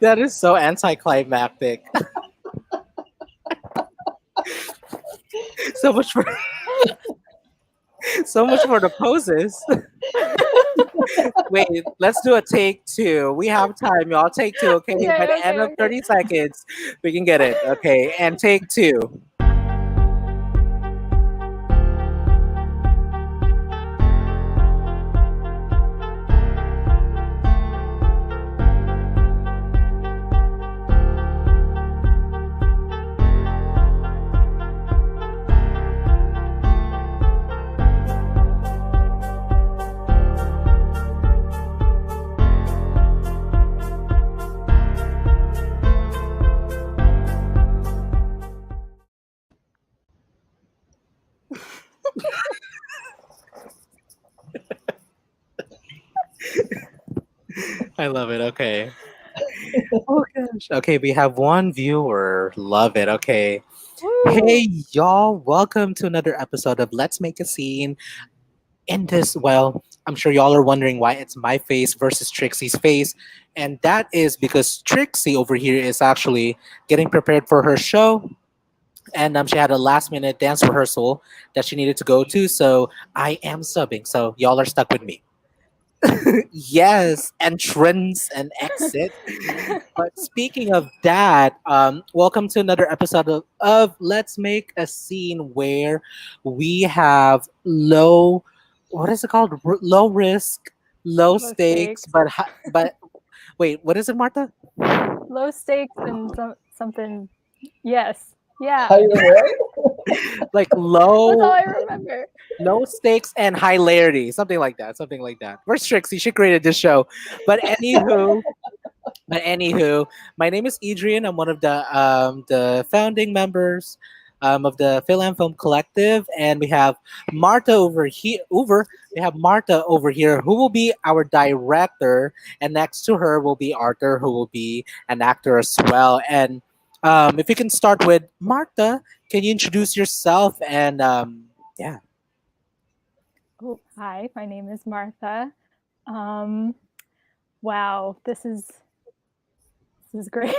That is so anticlimactic. So much for so much for the poses. Wait, let's do a take two. We have time, y'all. Take two, okay? By Okay, the end okay, of okay. 30 seconds, we can get it. Okay. And take two. I love it. Okay. Oh gosh. Okay, we have one viewer. Love it. Okay. Woo! Hey y'all, welcome to another episode of Let's Make a Scene. In this, well, I'm sure y'all are wondering why it's my face versus Trixie's face. And that is because Trixie over here is actually getting prepared for her show. And she had a last minute dance rehearsal that she needed to go to. So I am subbing. So y'all are stuck with me. Yes, entrance and exit. But speaking of that, welcome to another episode of Let's Make a Scene where we have what is it called? Low risk, low Low stakes, stakes. but wait, what is it, Martha? Low stakes and something. Yes. Yeah. Higher what? Like That's all I remember. low stakes and high hilarity, something like that, something like that. Where's Trixie? She created this show, but anywho, my name is Edrian. I'm one of the founding members of the FilAm Film Collective, and we have Marta over here. We have Marta over here, who will be our director, and next to her will be Arthur, who will be an actor as well. And if we can start with Marta, can you introduce yourself? And yeah, Oh, hi. My name is Martha. Um, wow, this is great.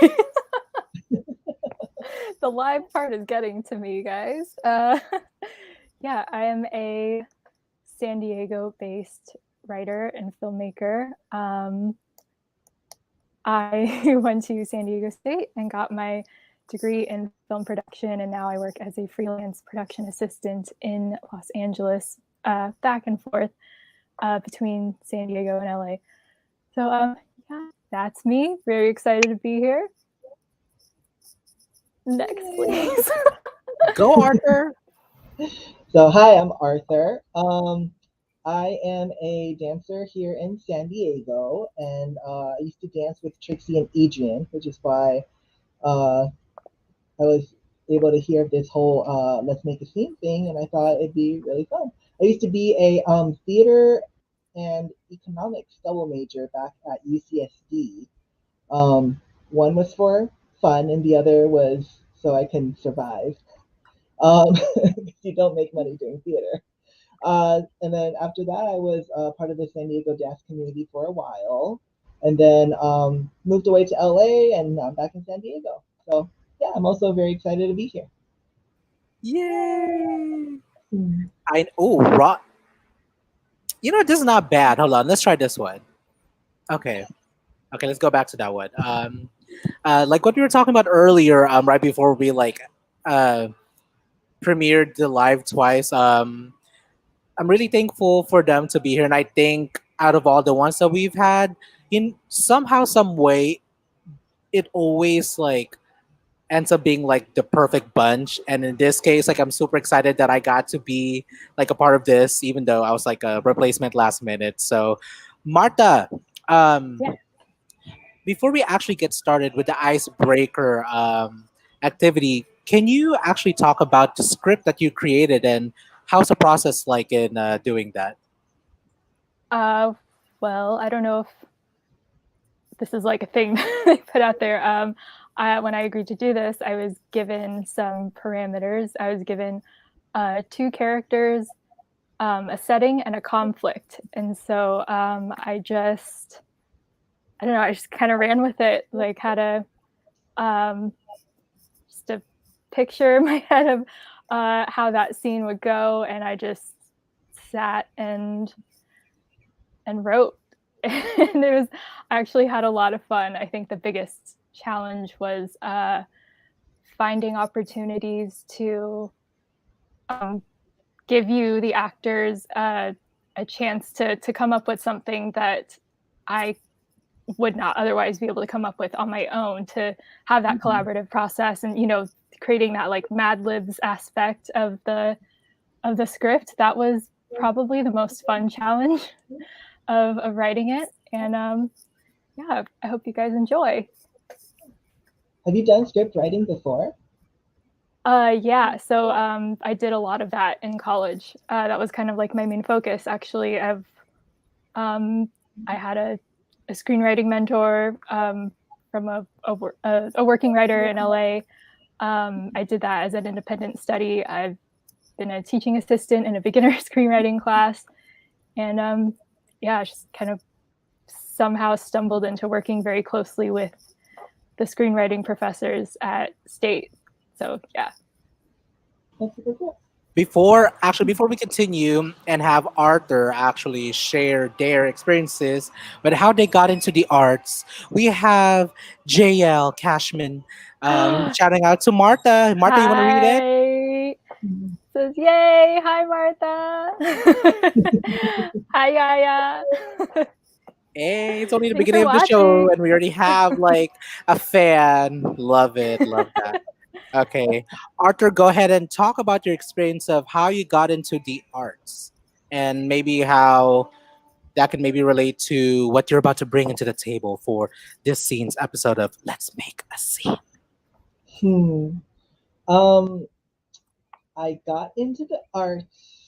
The live part is getting to me, guys. Yeah, I am a San Diego-based writer and filmmaker. I went to San Diego State and got my degree in film production, and now I work as a freelance production assistant in Los Angeles, back and forth between San Diego and LA. So, yeah, that's me. Very excited to be here. Next, please. go Arthur. So, hi, I'm Arthur. I am a dancer here in San Diego, and I used to dance with Trixie and Edrian, which is why uh, I was able to hear this whole "Let's Make a Scene" thing, and I thought it'd be really fun. I used to be a theater and economics double major back at UCSD. One was for fun, and the other was so I can survive. Um, you don't make money doing theater. And then after that, I was part of the San Diego dance community for a while, and then moved away to LA, and I'm back in San Diego. So yeah, I'm also very excited to be here. Yay! Hmm. Raw. You know, this is not bad. Hold on, let's try this one. Okay, okay, let's go back to that one. Like what we were talking about earlier, right before we uh premiered the live twice. I'm really thankful for them to be here, and I think out of all the ones that we've had, in somehow, some way, it always ends up being like the perfect bunch. And in this case, like I'm super excited that I got to be like a part of this, even though I was like a replacement last minute. So, Marta, um, Yeah. before we actually get started with the icebreaker activity, can you actually talk about the script that you created and how's the process like in doing that? Uh, well, I don't know if this is like a thing they put out there. When I agreed to do this, I was given some parameters. I was given two characters, a setting, and a conflict. And so I just I don't know, I just kind of ran with it, like had just a picture in my head of how that scene would go, and I just sat and wrote. And I actually had a lot of fun. I think the biggest challenge was finding opportunities to give you, the actors, a chance to come up with something that I would not otherwise be able to come up with on my own, to have that collaborative process, and creating that like mad-libs aspect of the script. That was probably the most fun challenge of writing it. And yeah, I hope you guys enjoy. Have you done script writing before? Yeah, so I did a lot of that in college. That was kind of like my main focus, actually. I had a screenwriting mentor from a working writer in LA. I did that as an independent study. I've been a teaching assistant in a beginner screenwriting class, and yeah, just kind of somehow stumbled into working very closely with the screenwriting professors at State. So yeah. That's super cool. Before we continue and have Arthur actually share their experiences, but how they got into the arts, we have JL Cashman shouting out to Martha. Martha, you want to read it? Hi. Says, yay. Hi, Martha. Hi, Yaya. Hey, it's only the Thanks beginning for of the show, watching. and we already have like a fan. Love it, love that. Okay, Arthur, go ahead and talk about your experience of how you got into the arts, and maybe how that can maybe relate to what you're about to bring into the table for this scene's episode of Let's Make a Scene. Hmm. Um, I got into the arts.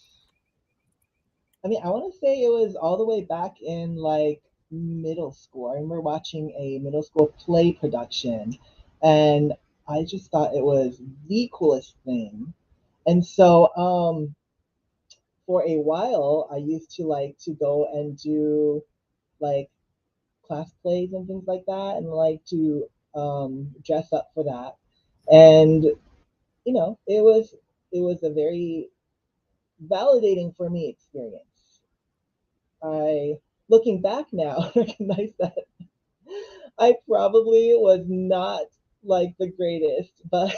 I mean, I want to say it was all the way back in like middle school. I remember watching a middle school play production, and I just thought it was the coolest thing. And so, for a while, I used to like to go and do like class plays and things like that, and like to dress up for that. And it was a very validating for me experience. I, looking back now, recognize that I probably was not like the greatest, but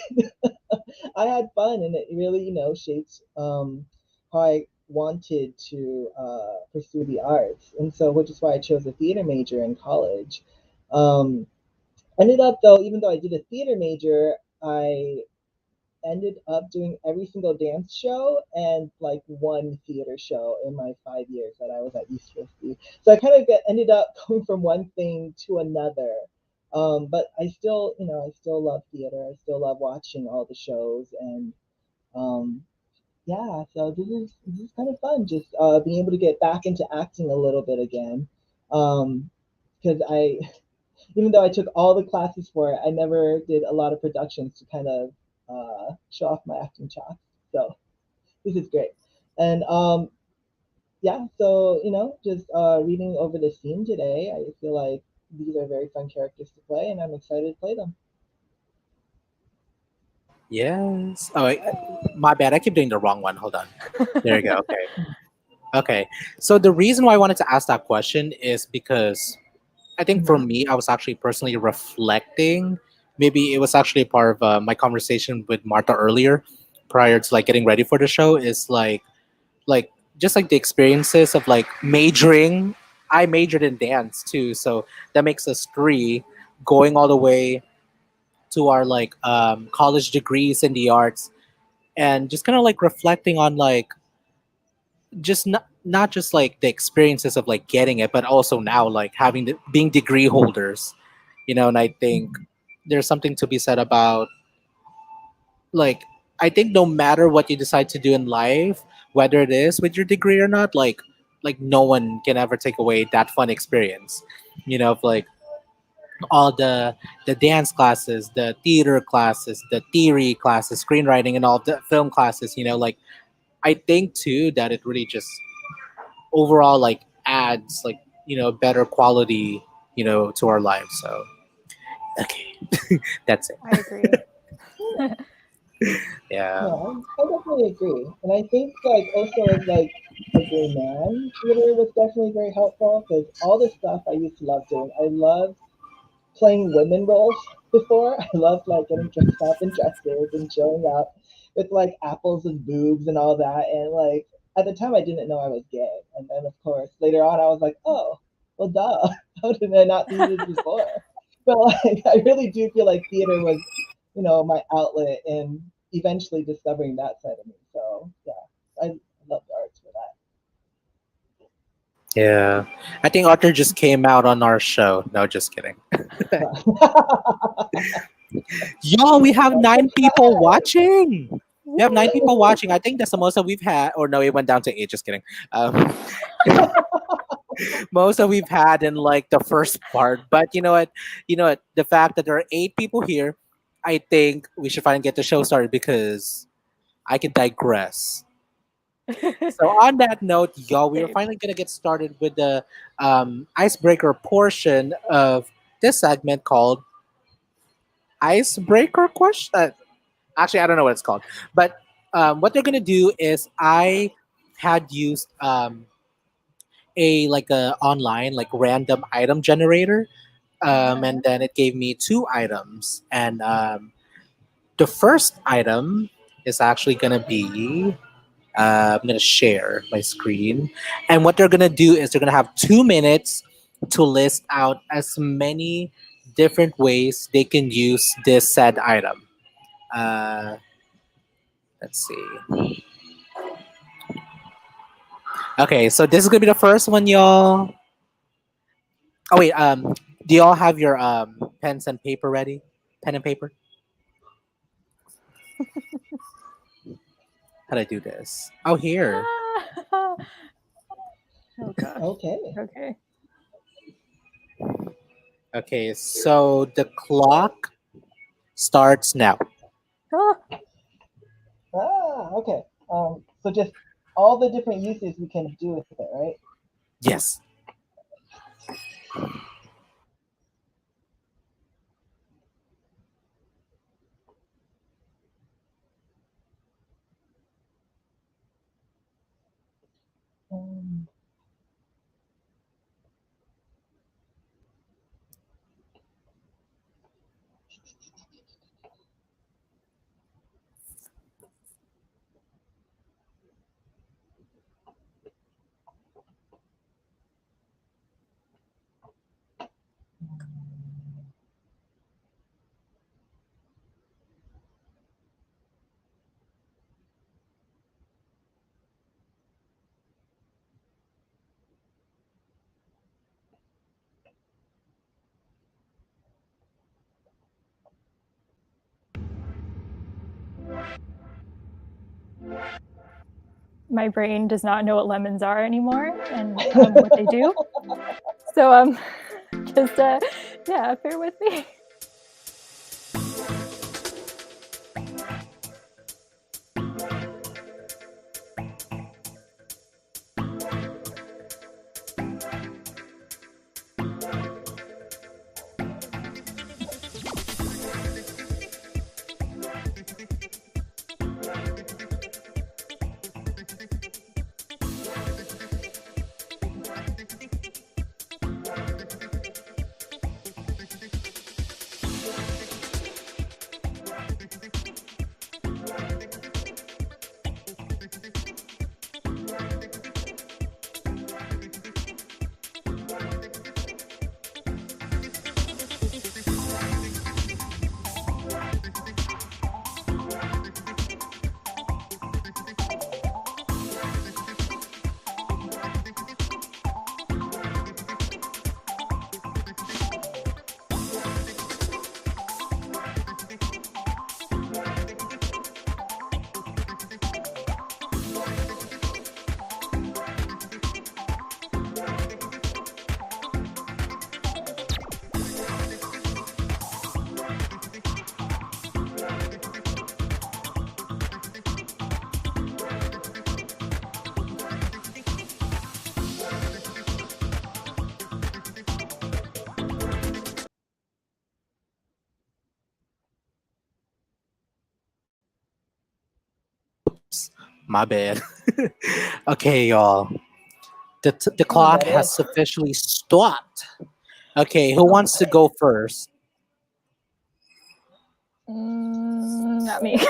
I had fun, and it really, shaped how I wanted to pursue the arts. And so, which is why I chose a theater major in college. Um, Ended up, though, even though I did a theater major, I ended up doing every single dance show and like one theater show in my 5 years that I was at East 50. So I kind of ended up going from one thing to another. But I still, I still love theater. I still love watching all the shows, and um, yeah. So this is kind of fun, just being able to get back into acting a little bit again. Because I even though I took all the classes for it, I never did a lot of productions to kind of show off my acting chops. So this is great. And yeah, so just reading over the scene today, I feel like these are very fun characters to play, and I'm excited to play them. Yes. Oh, wait, my bad. I keep doing the wrong one. Hold on. There you go. Okay. Okay. So the reason why I wanted to ask that question is because I think for Mhm. me, I was actually personally reflecting. Maybe it was actually part of my conversation with Martha earlier, prior to like getting ready for the show. Is like just like the experiences of like majoring. I majored in dance too, so that makes us three going all the way to our like college degrees in the arts, and just kind of like reflecting on like just not just like the experiences of like getting it, but also now like having being degree holders, and I think there's something to be said about like I think no matter what you decide to do in life, whether it is with your degree or not, like no one can ever take away that fun experience, of like all the dance classes, the theater classes, the theory classes, screenwriting, and all the film classes. Like I think too that it really just overall like adds like better quality, to our lives. So okay, that's it. I agree. Yeah. No, I definitely agree, and I think like also as like a gay man, theater was definitely very helpful because all the stuff I used to love doing. I loved playing women roles before. I loved like getting dressed up in dresses and showing up with like apples and boobs and all that. And like at the time, I didn't know I was gay, and then of course later on, I was like, oh, well, duh. How did I not do this before? But like, I really do feel like theater was, my outlet and eventually discovering that side of me. So yeah, I love the arts for Yeah. I think Arthur just came out on our show. No, just kidding. that. Y'all, we have 9 people watching. We have 9 people Woo! watching. I think that's the most that we've had. Or no, it went down to 8. Just kidding. Most that we've had in like the first part. But you know what? The fact that there are 8 people here, I think we should finally get the show started because I can digress. So on that note, y'all, we are Same. finally gonna get started with the icebreaker portion of this segment called icebreaker question. Actually, I don't know what it's called, but what they're gonna do is I had used a like a online like random item generator, and then it gave me 2 items, and the first item is actually gonna be. I'm gonna share my screen, and what they're gonna do is they're gonna have 2 minutes to list out as many different ways they can use this said item. Uh, let's see. Okay, so this is gonna be the first one, y'all. Oh wait, do y'all have your pens and paper ready? Pen and paper. How do I do this? Oh, here. Ah! Oh gosh. Okay. Okay. Okay, so the clock starts now. Ah, Okay. So just all the different uses we can do with it, right? Yes. Um, my brain does not know what lemons are anymore and what they do. So just yeah, bear with me. My bad. Okay, y'all. The Oh, clock that has is. officially stopped. Okay, who wants to go first? Not me.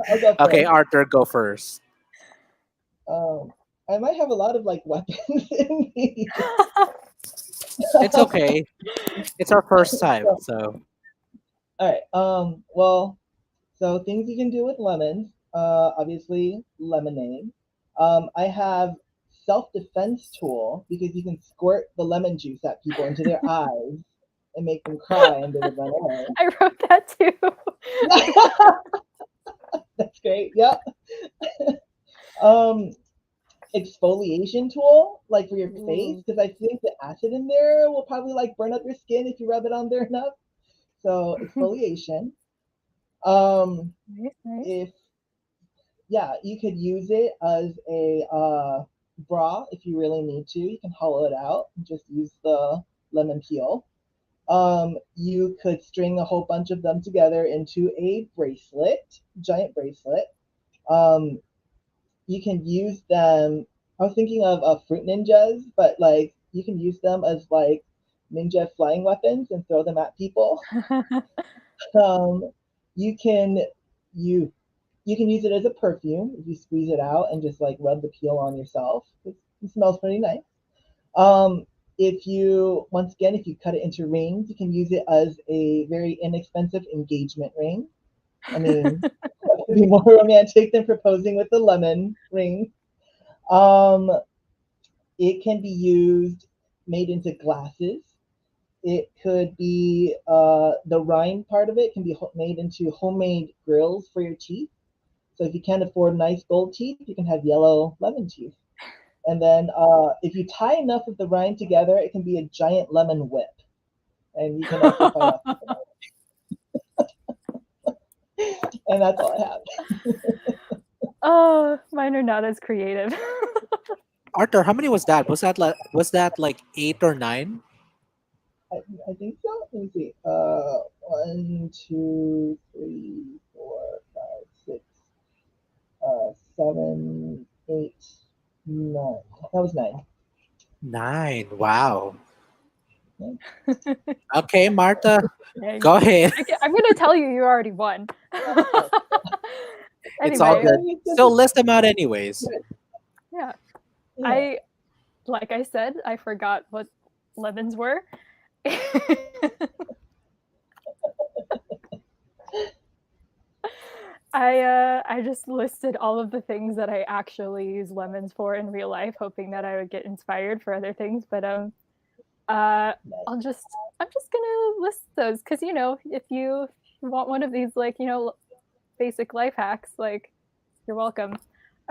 I'll go Okay, first. Arthur, go first. Um, I might have a lot of like weapons in me. It's okay. It's our first time, So, so all right. Well, so things you can do with lemons. Obviously lemonade. I have self-defense tool because you can squirt the lemon juice at people into their eyes and make them cry and they would run away. I wrote that too. That's great. Yep. Um, exfoliation tool, like for your face, Ooh, because I think the acid in there will probably like burn up your skin if you rub it on there enough. So exfoliation. Um, nice, nice. if yeah, you could use it as a bra if you really need to. You can hollow it out and just use the lemon peel. You could string a whole bunch of them together into a bracelet, giant bracelet. Um, you can use them. I was thinking of fruit ninjas, but like you can use them as like ninja flying weapons and throw them at people. Um, you can you you can use it as a perfume if you squeeze it out and just like rub the peel on yourself. It smells pretty nice. Um, if you once again if you cut it into rings, you can use it as a very inexpensive engagement ring. I mean, what could be more romantic than proposing with the lemon ring? Um, it can be used made into glasses. It could be the rind part of it can be made into homemade grills for your teeth. So if you can't afford nice gold teeth, you can have yellow lemon teeth. And then if you tie enough of the rind together, it can be a giant lemon whip, and you can also fight off people. And that's all I have. Oh, mine are not as creative. Arthur, how many was that? Was that like 8 or 9? I, I think so. Let me see. 1, 2, 3, 4, 5, 6, 7, 8, 9. That was 9. 9. Wow. Yeah. Okay, Martha, Dang. go ahead. I'm gonna tell you, you already won. It's all Anyway, good. Still list them out anyways. yeah, Yeah. I like I said, I forgot what lemons were. I just listed all of the things that I actually use lemons for in real life, hoping that I would get inspired for other things. But uh, I'm just gonna list those because if you want one of these like basic life hacks, like you're welcome.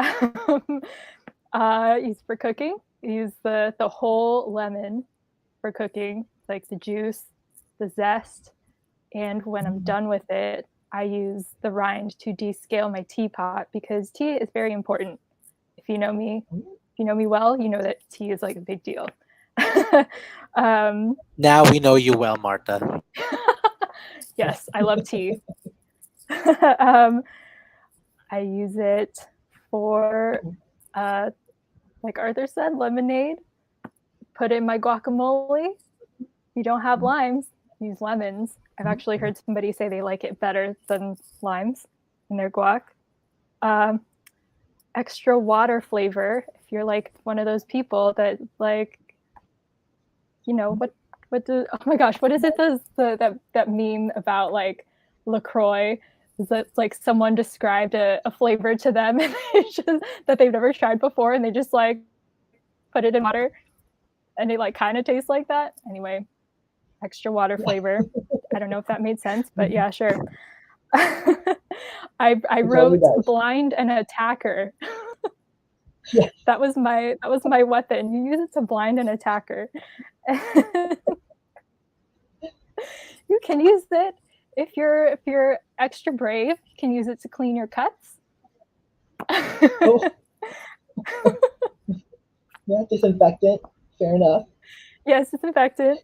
Use for cooking. Use the whole lemon for cooking, like the juice, the zest, and when I'm done with it, I use the rind to descale my teapot because tea is very important. If you know me well, you know that tea is like a big deal. um, Now we know you well, Martha. yes, I love tea. um, I use it for, uh, like Arthur said, lemonade. Put it in my guacamole. If you don't have limes, use lemons. I've actually heard somebody say they like it better than limes in their guac. Um, extra water flavor. If you're like one of those people that like, what do oh my gosh, what is it that meme about like LaCroix? Is that like someone described a flavor to them and just, that they've never tried before and they just like put it in water and it like kind of tastes like that. Anyway, extra water Yeah. flavor. I don't know if that made sense, but yeah, sure. I It totally wrote does. blind and attacker. Yeah. That was my weapon. You use it to blind an attacker. You can use it if you're extra brave. You can use it to clean your cuts. Oh, yeah. Disinfectant. Fair enough. Yes, disinfectant.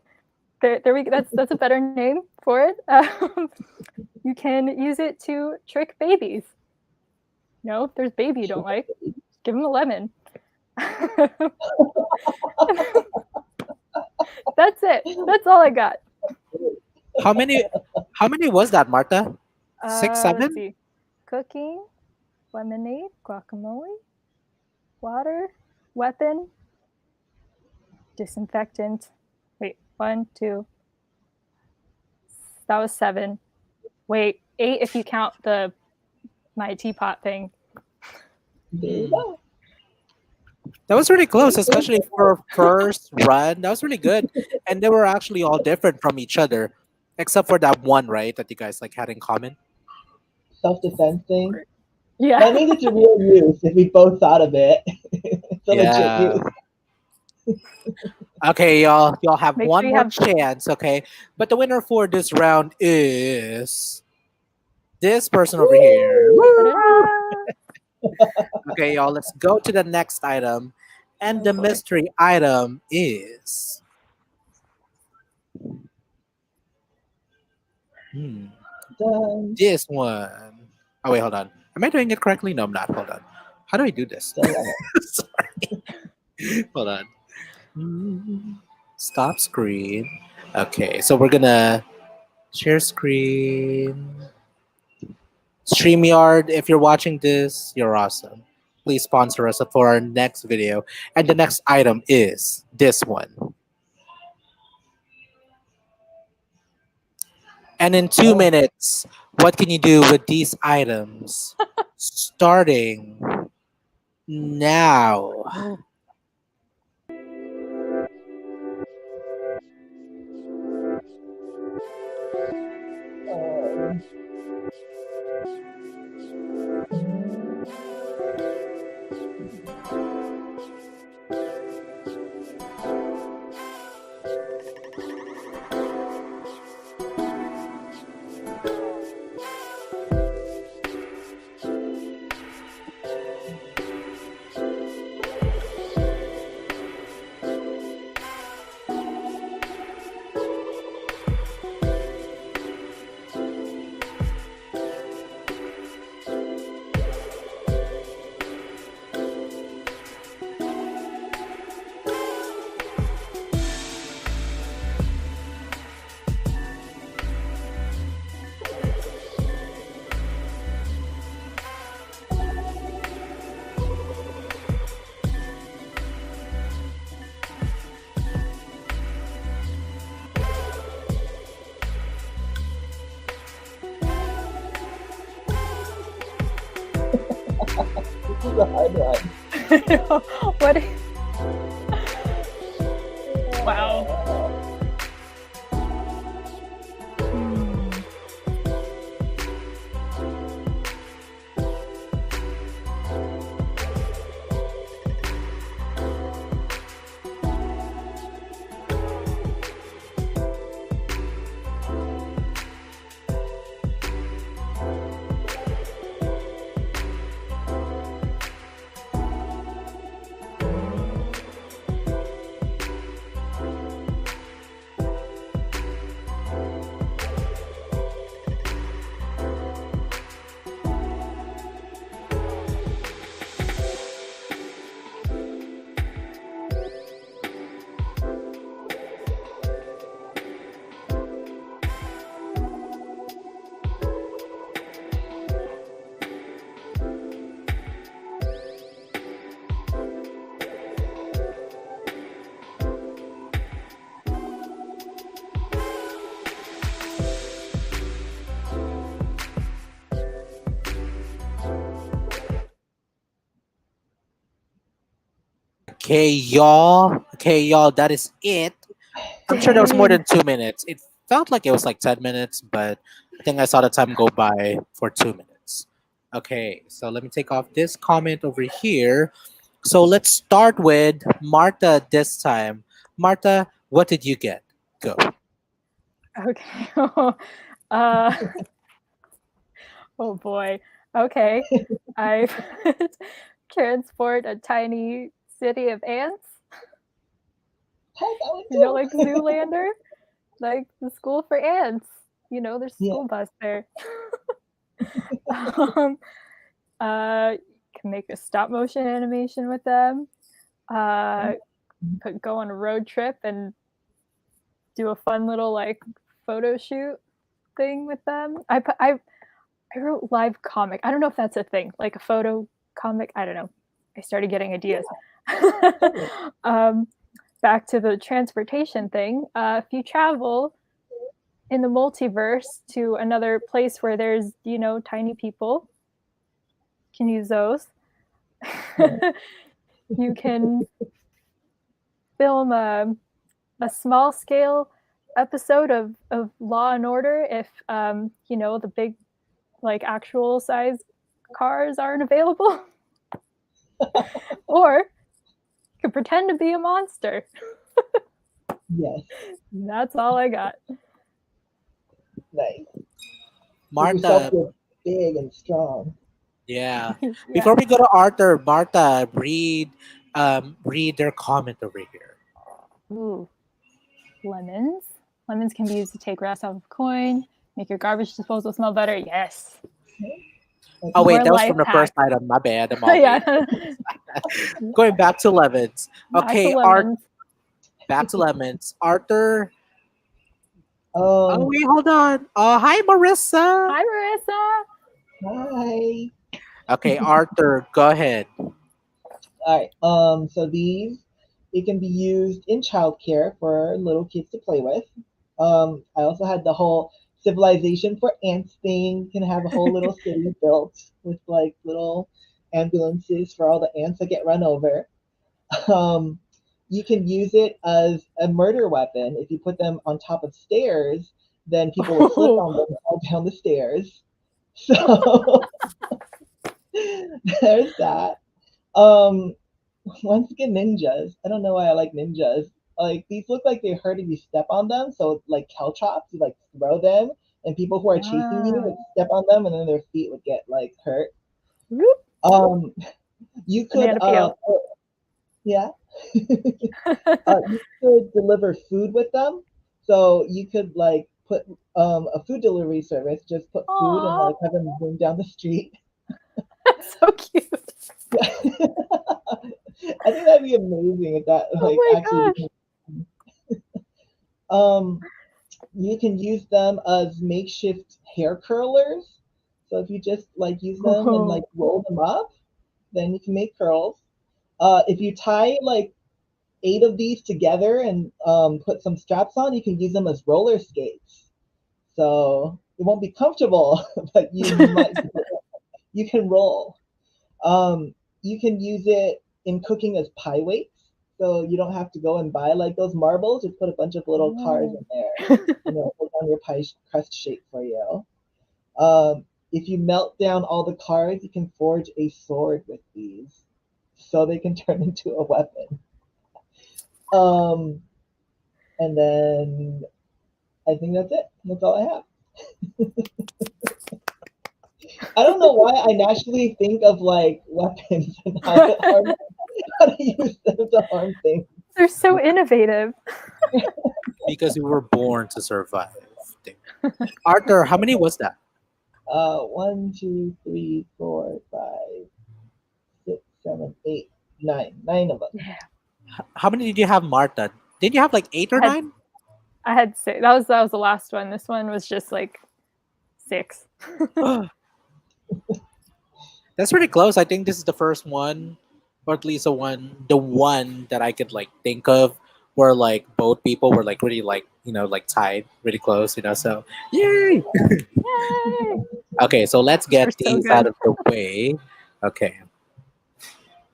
There we go. That's a better name for it. You can use it to trick babies. No, there's baby you don't like. Give him a lemon. That's it. That's all I got. How many? How many was that, Marta? Six, Let's seven? see. Cooking, lemonade, guacamole, water, weapon, disinfectant. Wait, 1, 2. That was 7. Wait, 8 if you count my teapot thing. There you go. That was really close, especially for a first run. That was really good, and they were actually all different from each other, except for that one, right? That you guys like had in common. Self-defense thing. Yeah. That means it's a real use if we both thought of it. It's a legit Yeah. use. Okay, y'all have Make one sure you more have chance. Okay, but the winner for this round is this person over here. Woo! Woo! Ta-da! Okay, y'all, let's go to the next item, and Oh, the boy. mystery item is. Hmm. Done. This one. Oh wait, hold on. Am I doing it correctly? No, I'm not. Hold on. How do I do this? Done. Sorry. Hold on. Stop screen. Okay, so we're gonna share screen. StreamYard, if you're watching this, you're awesome. Please sponsor us for our next video. And the next item is this one. And in 2 minutes, what can you do with these items? Starting now. Um, this is a hard one. What? Wow. Hmm. Okay, y'all. Okay, y'all, that is it. I'm sure there was more Dang. than 2 minutes. It felt like it was like 10 minutes, but I think I saw the time go by for 2 minutes. Okay, so let me take off this comment over here. So let's start with Marta this time. Marta, what did you get? Go. Okay. uh, oh boy. Okay. I transport a tiny city of ants. Hey, that one You know, too. like Zoolander, like the school for ants. You know, there's a Yeah. school bus there. um, Can make a stop motion animation with them. Could go on a road trip and do a fun little like photo shoot thing with them. I wrote live comic. I don't know if that's a thing, like a photo comic. I don't know. I started getting ideas. Back to the transportation thing. If you travel in the multiverse to another place where there's, tiny people, you can use those. You can film a small scale episode of Law and Order if, the big, like, actual size cars aren't available. Or you could pretend to be a monster. Yes. That's all I got. Nice. Martha, Feel big and strong. yeah. Yeah. Before we go to Arthur, Martha, read their comment over here. Ooh. Lemons. Lemons can be used to take rust off of coin, make your garbage disposal smell better. Yes. Oh wait, More that was life from the hack. first item. My bad. I'm all Yeah. Going back to lemons. Back Okay, to lemons. back to lemons. Arthur. Oh, Oh wait, hold on. Hi Marissa. Hi, Marissa. hi. Okay, Arthur, go ahead. All right. So it can be used in childcare for little kids to play with. I also had the whole civilization for ants thing. You can have a whole little city built with like little ambulances for all the ants that get run over. You can use it as a murder weapon. If you put them on top of stairs, then people will slip on them and fall down the stairs. So there's that. Once again, ninjas. I don't know why I like ninjas. Like these look like they hurt if you step on them. So like caltrops, you like throw them, and people who are chasing you would step on them, and then their feet would get like hurt. Whoop. You could Banana peel. yeah. You could deliver food with them. So you could like put a food delivery service, just put food and like have them bring down the street. That's so cute. I think that'd be amazing if that like actually. You can use them as makeshift hair curlers. So if you just like use them and like roll them up, then you can make curls. If you tie like 8 of these together and put some straps on, you can use them as roller skates. So it won't be comfortable, but you can roll. You can use it in cooking as pie weights. So you don't have to go and buy like those marbles. Just put a bunch of little cars in there, and it'll hold on your pie crust shape for you. If you melt down all the cards, you can forge a sword with these, so they can turn into a weapon. And then I think that's it. That's all I have. I don't know why I naturally think of like weapons and how to use them to harm things. They're so innovative. Because we were born to survive. Arthur, how many was that? 1, 2, 3, 4, 5, 6, 7, 8, 9. 9 of them. Yeah. How many did you have, Martha? Did you have like 8 or 9? I had 6. That was the last one. This one was just like 6. That's pretty close. I think this is the first one, or at least the one that I could like think of where like both people were like really like like tied really close. So yay! Yay! Okay, so let's get We're so these good. out of the way.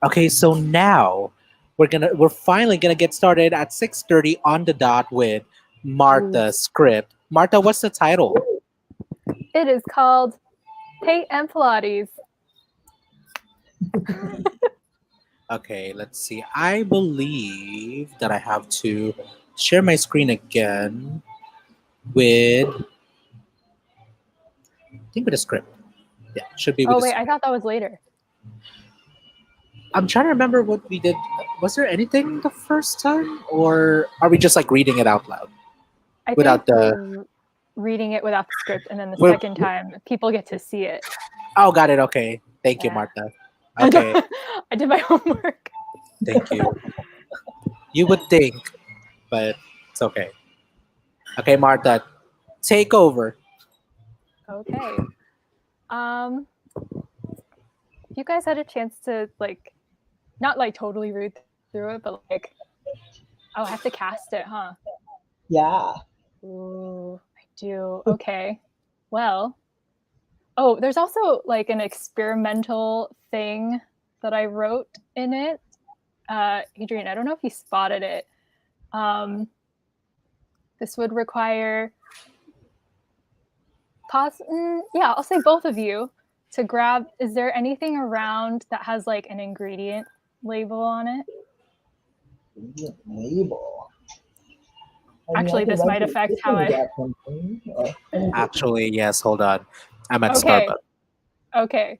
Okay, so now we're finally gonna get started at 6:30 on the dot with Martha's script. Martha, what's the title? It is called Paint and Pilates. Okay, let's see. I believe that I have to share my screen again with with the script. Yeah, should be with Oh the wait, script. I thought that was later. I'm trying to remember what we did. Was there anything the first time, or are we just like reading it out loud? I Without think the- we're reading it without the script, and then the Well- second time people get to see it. Oh, got it. Okay. Thank you, Yeah. Martha. Okay, I did my homework. thank you. You would think, but it's okay. Okay, Martha, take over. Okay. Um, if you guys had a chance to like not like totally read through it, but like oh, I have to cast it, huh? Yeah. Ooh, I do. Okay. Well, oh, there's also like an experimental thing that I wrote in it. Adrian, I don't know if you spotted it. Um, this would require yeah, I'll say both of you to grab. Is there anything around that has like an ingredient label on it? Label. I mean, I Actually, can this run might to the affect how kitchen and I. grab something. Or, I mean, Actually, yes, hold on. I'm at Okay. Starbucks. Okay.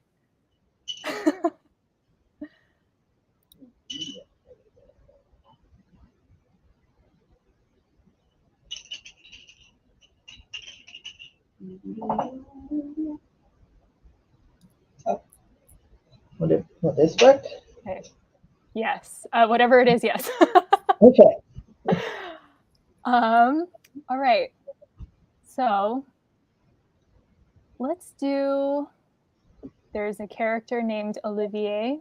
oh, will this work? Okay. Yes. Whatever it is, yes. Okay. All right. So let's do. There's a character named Olivier.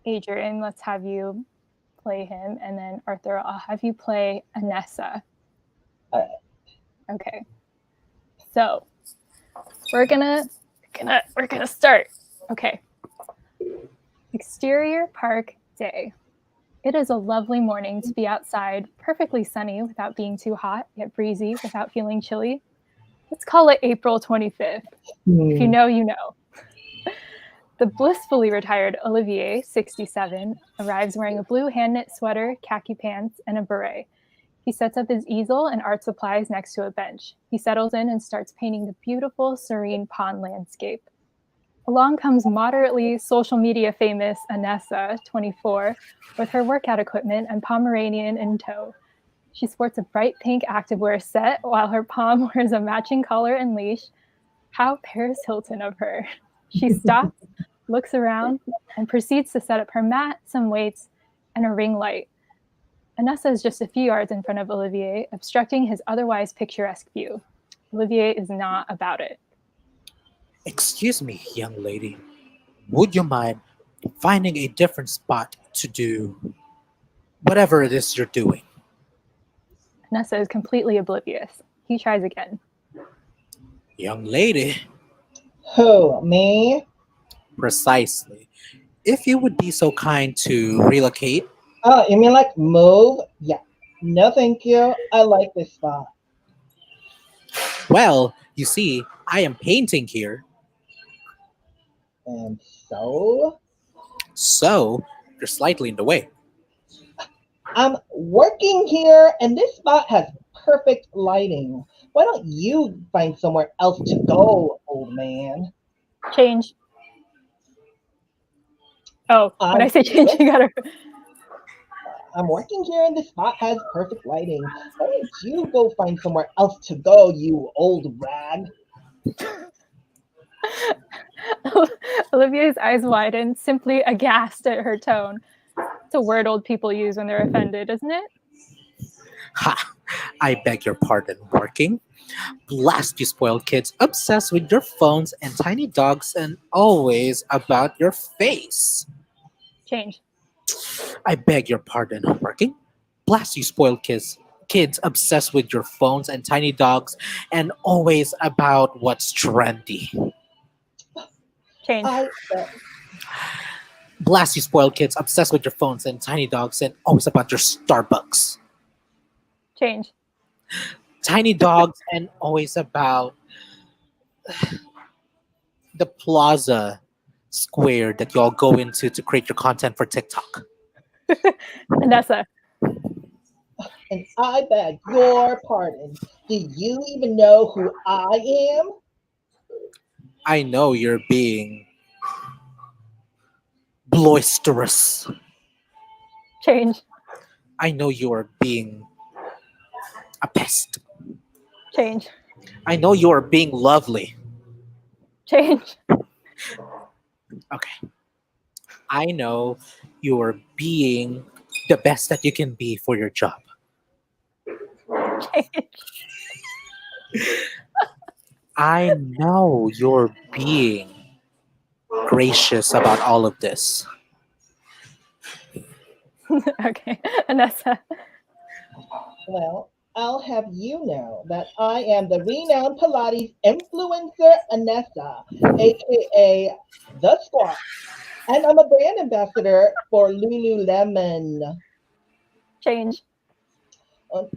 Adrian, let's have you play him, and then Arthur, I'll have you play Anessa. All right. Okay. So we're gonna start. Okay. Exterior park day. It is a lovely morning to be outside, perfectly sunny without being too hot, yet breezy without feeling chilly. Let's call it April 25th. If you Hmm. know, you know. The blissfully retired Olivier, 67, arrives wearing a blue hand knit sweater, khaki pants, and a beret. He sets up his easel and art supplies next to a bench. He settles in and starts painting the beautiful, serene pond landscape. Along comes moderately social media famous Anessa, 24, with her workout equipment and Pomeranian in tow. She sports a bright pink activewear set while her Pom wears a matching collar and leash. How Paris Hilton of her. She stops, looks around, and proceeds to set up her mat, some weights, and a ring light. Anessa is just a few yards in front of Olivier, obstructing his otherwise picturesque view. Olivier is not about it. Excuse me, young lady. Would you mind finding a different spot to do whatever it is you're doing? Anessa is completely oblivious. He tries again. Young lady, Who, me? precisely. If you would be so kind to relocate, Oh, you mean like move? Yeah. No, thank you. I like this spot. well, you see, I am painting here, And so, so you're slightly in the way. I'm working here, and this spot has perfect lighting. Why don't you find somewhere else to go, old man? Change. Oh, when I I'm say change, you gotta. I'm working here, and this spot has perfect lighting. Why don't you go find somewhere else to go, you old rag? Olivia's eyes widen, simply aghast at her tone. It's a word old people use when they're offended, isn't it? Ha! I beg your pardon, working? Blast you spoiled kids, obsessed with your phones and tiny dogs and always about your face. Change. I beg your pardon, working? Blast you spoiled kids obsessed with your phones and tiny dogs and always about what's trendy. Change. I Blast you spoiled kids obsessed with your phones and tiny dogs and always about your Starbucks. Change. Tiny dogs and always about the plaza square that y'all go into to create your content for TikTok. Anessa. and I beg your pardon. Do you even know who I am? I know you're being boisterous. Change. I know you are being a pest. Change. I know you are being lovely. Change. Okay. I know you're being the best that you can be for your job. Change. I know you're being gracious about all of this. Okay, Anessa. Well, I'll have you know that I am the renowned Pilates influencer Anessa, aka The Squat, and I'm a brand ambassador for Lululemon. Change.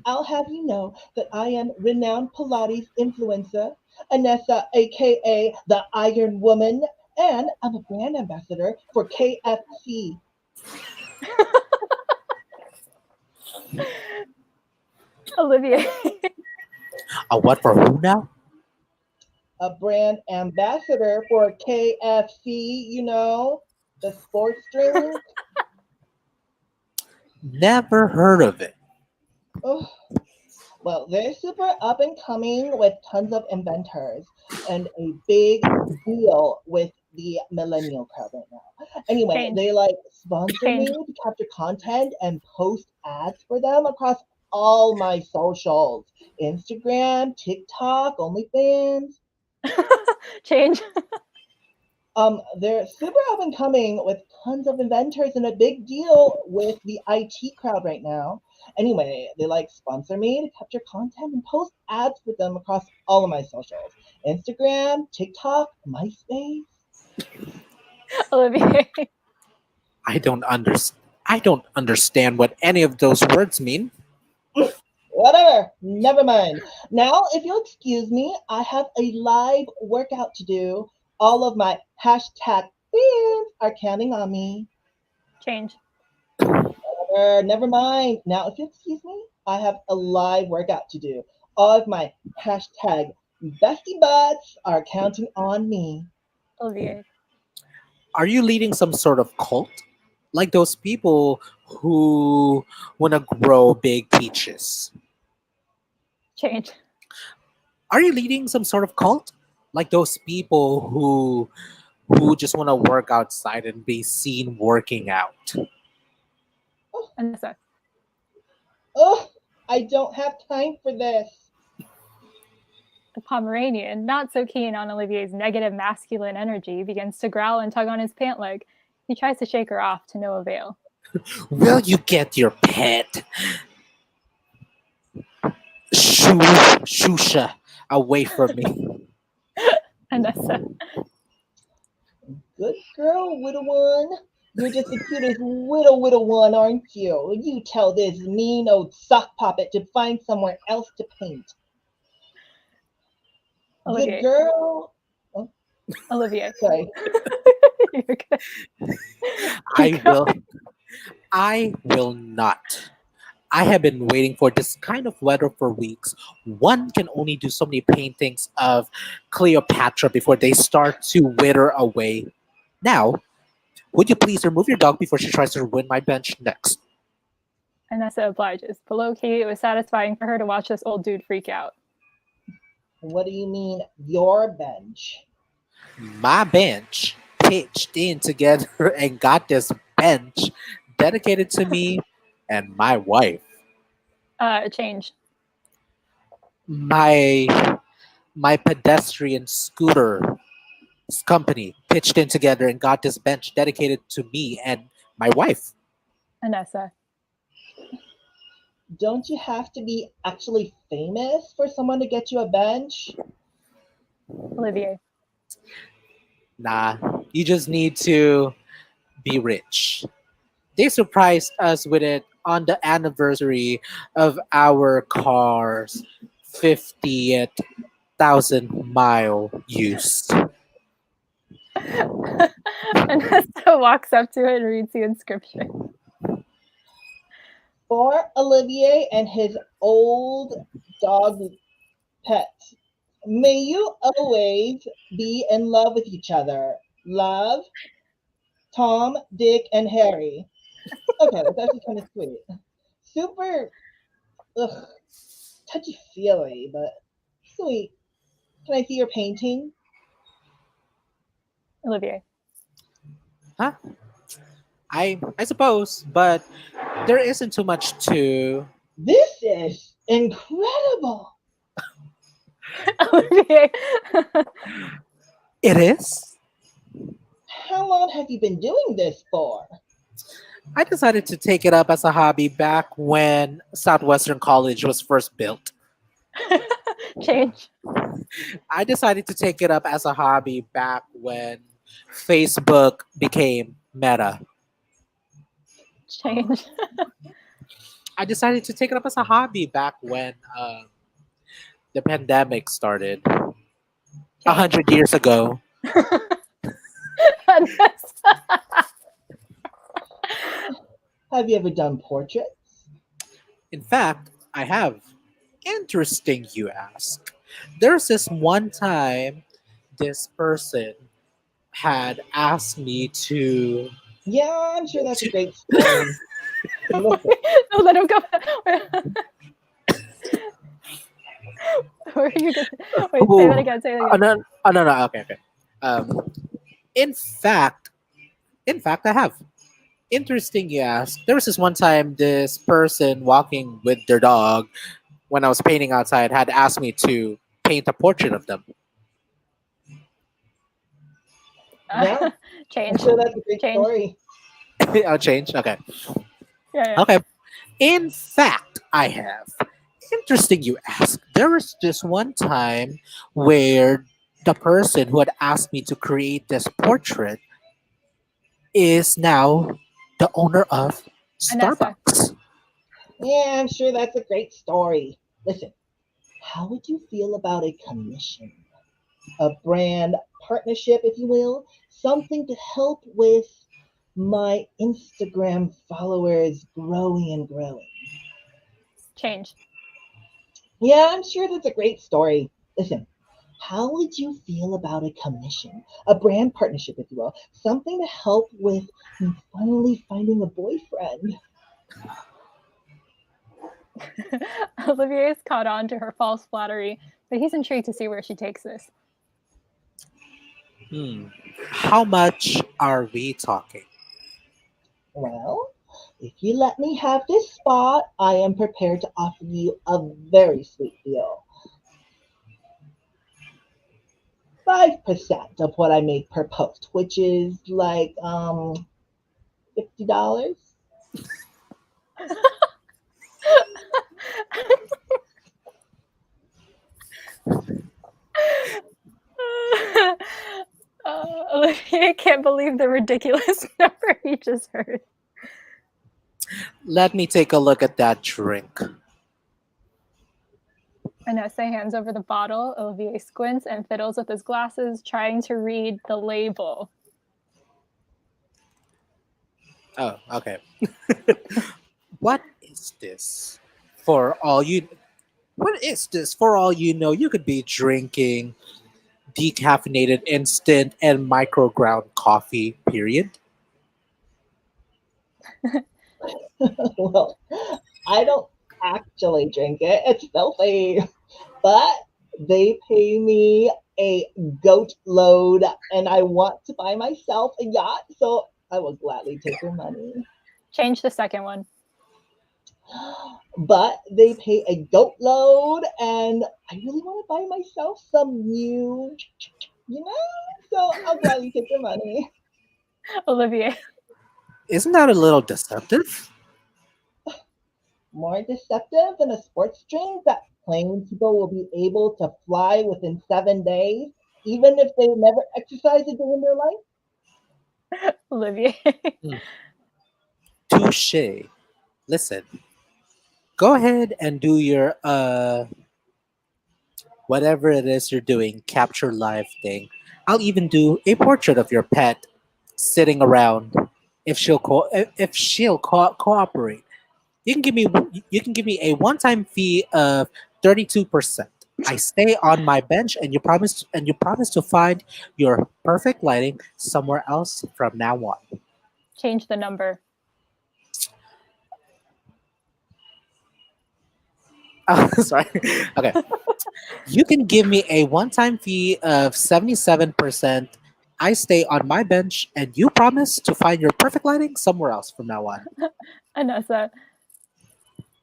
I'll have you know that I am renowned Pilates influencer Anessa, aka the Iron Woman, and I'm a brand ambassador for KFC. Olivier. A what for who now? A brand ambassador for KFC, the sports drink. Never heard of it. Oh, well, they're super up and coming with tons of inventors and a big deal with the millennial crowd right now. Anyway, Change. they like sponsor me Change. to capture content and post ads for them across all my socials: Instagram, TikTok, OnlyFans. Change. They're super up and coming with tons of inventors and a big deal with the IT crowd right now. Anyway, they like sponsor me to capture content and post ads for them across all of my socials: Instagram, TikTok, MySpace. Olivier. I don't understand what any of those words mean. Whatever, never mind. Now, if you'll excuse me, I have a live workout to do. All of my hashtag fans are counting on me. Change. Never mind. Now, if you excuse me, I have a live workout to do. All of my hashtag bestie butts are counting on me. Olivier. Are you leading some sort of cult? Like those people who want to grow big peaches. Change. Are you leading some sort of cult? Like those people who just want to work outside and be seen working out. Oh, Anessa. oh, I don't have time for this. The Pomeranian, not so keen on Olivier's negative masculine energy, begins to growl and tug on his pant leg. He tries to shake her off to no avail. Will you get your pet shusha away from me? Anessa. Good girl, little one. You're just the cutest little one, aren't you? You tell this mean old sock puppet to find somewhere else to paint. Good Olivier. girl. Oh, Olivier. sorry. You're good. I Keep will going. I will not. I have been waiting for this kind of weather for weeks. One can only do so many paintings of Cleopatra before they start to wither away. Now, would you please remove your dog before she tries to ruin my bench next? Anessa obliges. But low key, it was satisfying for her to watch this old dude freak out. What do you mean, your bench? My bench pitched in together and got this bench dedicated to me and my wife. Change. My my pedestrian scooter company pitched in together and got this bench dedicated to me and my wife. Anessa. Don't you have to be actually famous for someone to get you a bench? Olivier. Nah, you just need to be rich. They surprised us with it on the anniversary of our car's 50th thousand mile use. Anessa walks up to it and reads the inscription. For Olivier and his old dog pet. May you always be in love with each other. Love, Tom, Dick, and Harry. Okay, that's actually kind of sweet. Super, ugh, touchy feely, but sweet. Can I see your painting? Olivier. Huh? I suppose, but there isn't too much to. This is incredible. Olivier. It is. How long have you been doing this for? I decided to take it up as a hobby back when Southwestern College was first built. Change. I decided to take it up as a hobby back when Facebook became Meta. Change. I decided to take it up as a hobby back when the pandemic started a Change. 100 years ago. Have you ever done portraits? In fact, I have. Interesting, you ask. There's this one time this person had asked me Yeah, I'm sure that's a to great story. Listen, No, let him go. Where are you going? Wait, say that Ooh. again. Say that Oh, again. no, no. Okay, okay. Um, in fact, I have. Interesting, you ask. There was this one time this person walking with their dog when I was painting outside had asked me to paint a portrait of them. yeah, I'm Change. sure that's a great Change. story. I'll change. Okay. Yeah, Okay. In fact, I have. Interesting, you ask. There was this one time where the person who had asked me to create this portrait is now the owner of Anessa. Starbucks. Yeah, I'm sure that's a great story. Listen, how would you feel about a commission? A brand partnership, if you will? Something to help with my Instagram followers growing and growing. Change. Yeah, I'm sure that's a great story. Listen, how would you feel about a commission? A brand partnership, if you will? Something to help with me finally finding a boyfriend. Olivier's caught on to her false flattery, but he's intrigued to see where she takes this. Hmm. How much are we talking? Well, if you let me have this spot, I am prepared to offer you a very sweet deal. 5% of what I make per post, which is like $50. Olivier can't believe the ridiculous number he just heard. Let me take a look at that drink. Anessa hands over the bottle. Olivier squints and fiddles with his glasses, trying to read the label. Oh, okay. What is this? For all you What is this? For all you know, you could be drinking decaffeinated instant and micro ground coffee, period. Well, I don't actually drink it. It's filthy. But they pay me a goat load and I want to buy myself a yacht, so I will gladly take your money. Change the second one. But they pay a goat load and I really want to buy myself some new, so I'll gladly take your money. Olivier. Isn't that a little deceptive? More deceptive than a sports drink that claims people will be able to fly within 7 days, even if they never exercise a day in their life. Olivier. Hmm. Touche. Listen, go ahead and do your whatever it is you're doing, capture live thing. I'll even do a portrait of your pet sitting around if she'll cooperate. You can give me a one-time fee of 32%. I stay on my bench and you promise to find your perfect lighting somewhere else from now on. Change the number. Oh, sorry. Okay. You can give me a one-time fee of 77% I stay on my bench, and you promise to find your perfect lighting somewhere else from now on. Anessa.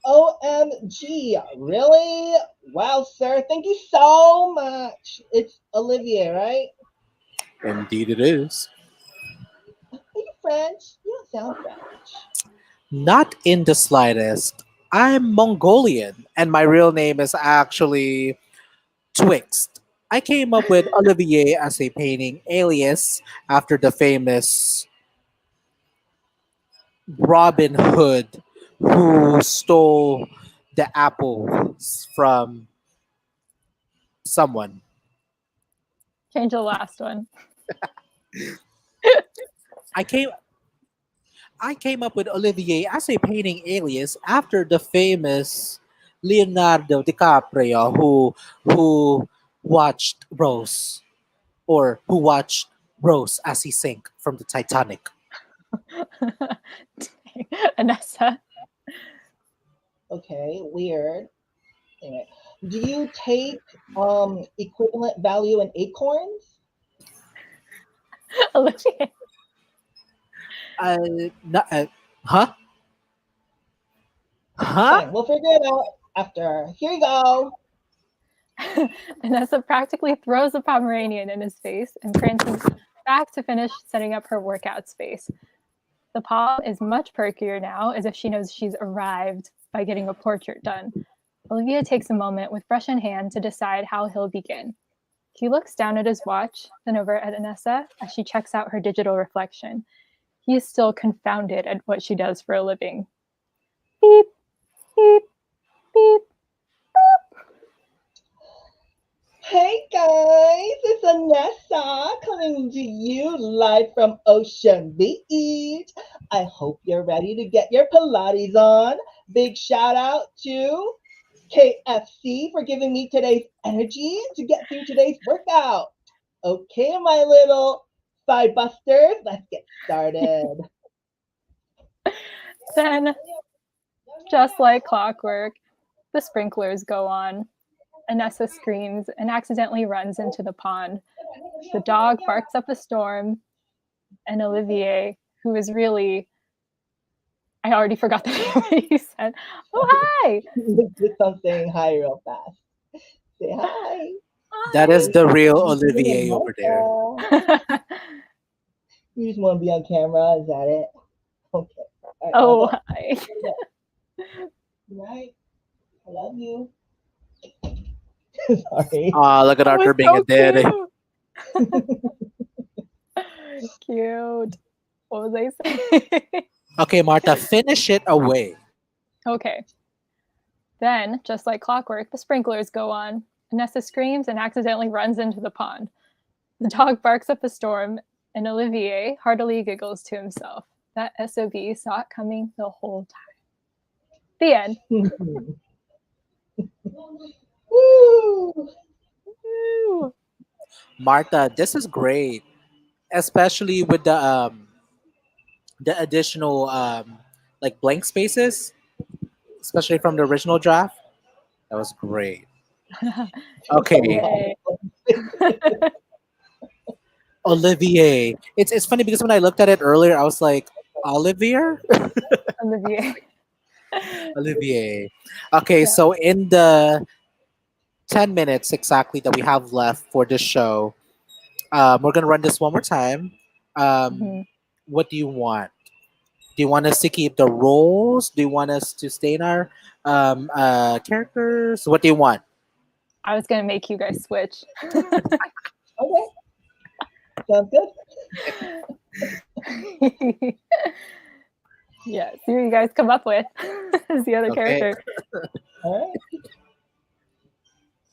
OMG, really? Wow, sir, thank you so much. It's Olivier, right? Indeed, it is. Are you French? You don't sound French. Not in the slightest. I'm Mongolian, and my real name is actually Twixt. I came up with Olivier as a painting alias after the famous Robin Hood who stole the apples from someone. Change the last one. I came I came up with Olivier as a painting alias after the famous Leonardo DiCaprio who watched Rose or who watched Rose as he sank from the Titanic. Anessa. Okay, weird. Anyway, do you take equivalent value in acorns? Olivier. Not, huh? Huh? Fine, we'll figure it out after. Here you go. Anessa practically throws a Pomeranian in his face and prances back to finish setting up her workout space. The palm is much perkier now, as if she knows she's arrived by getting a portrait done. Olivia takes a moment with brush in hand to decide how he'll begin. He looks down at his watch, then over at Anessa as she checks out her digital reflection. He is still confounded at what she does for a living. Beep, beep, beep. Hey guys, it's Anessa coming to you live from Ocean Beach. I hope you're ready to get your Pilates on. Big shout out to KFC for giving me today's energy to get through today's workout. Okay, my little thigh busters, let's get started. Then, just like clockwork, the sprinklers go on. Anessa screams and accidentally runs into the pond. The dog barks up a storm, and Olivier, who is really, I already forgot the name he said. Oh, hi! Just I'm saying hi real fast. Say hi. That is Hi! the real You Olivier over there. You just want to be on camera, is that it? Okay. All right, Oh, hi. right. I love you. Sorry. Look at That Arthur was being a so daddy. cute. What was I saying? Okay, Martha, finish it away. Okay. Then, just like clockwork, the sprinklers go on. Anessa screams and accidentally runs into the pond. The dog barks up a storm, and Olivier heartily giggles to himself. That SOB saw it coming the whole time. The end. Woo! Woo. Martha, this is great, especially with the additional like blank spaces, especially from the original draft. That was great. Okay, Yay. Olivier. It's funny because when I looked at it earlier, I was like, Olivier? Olivier. Olivier. Okay, Yeah. so in the 10 minutes exactly that we have left for this show, we're gonna run this one more time. Mhm. What do you want? Do you want us to keep the roles? Do you want us to stay in our characters? What do you want? I was going to make you guys switch. Okay, sounds good. Yeah, see what you guys come up with as the other Okay. character. All right.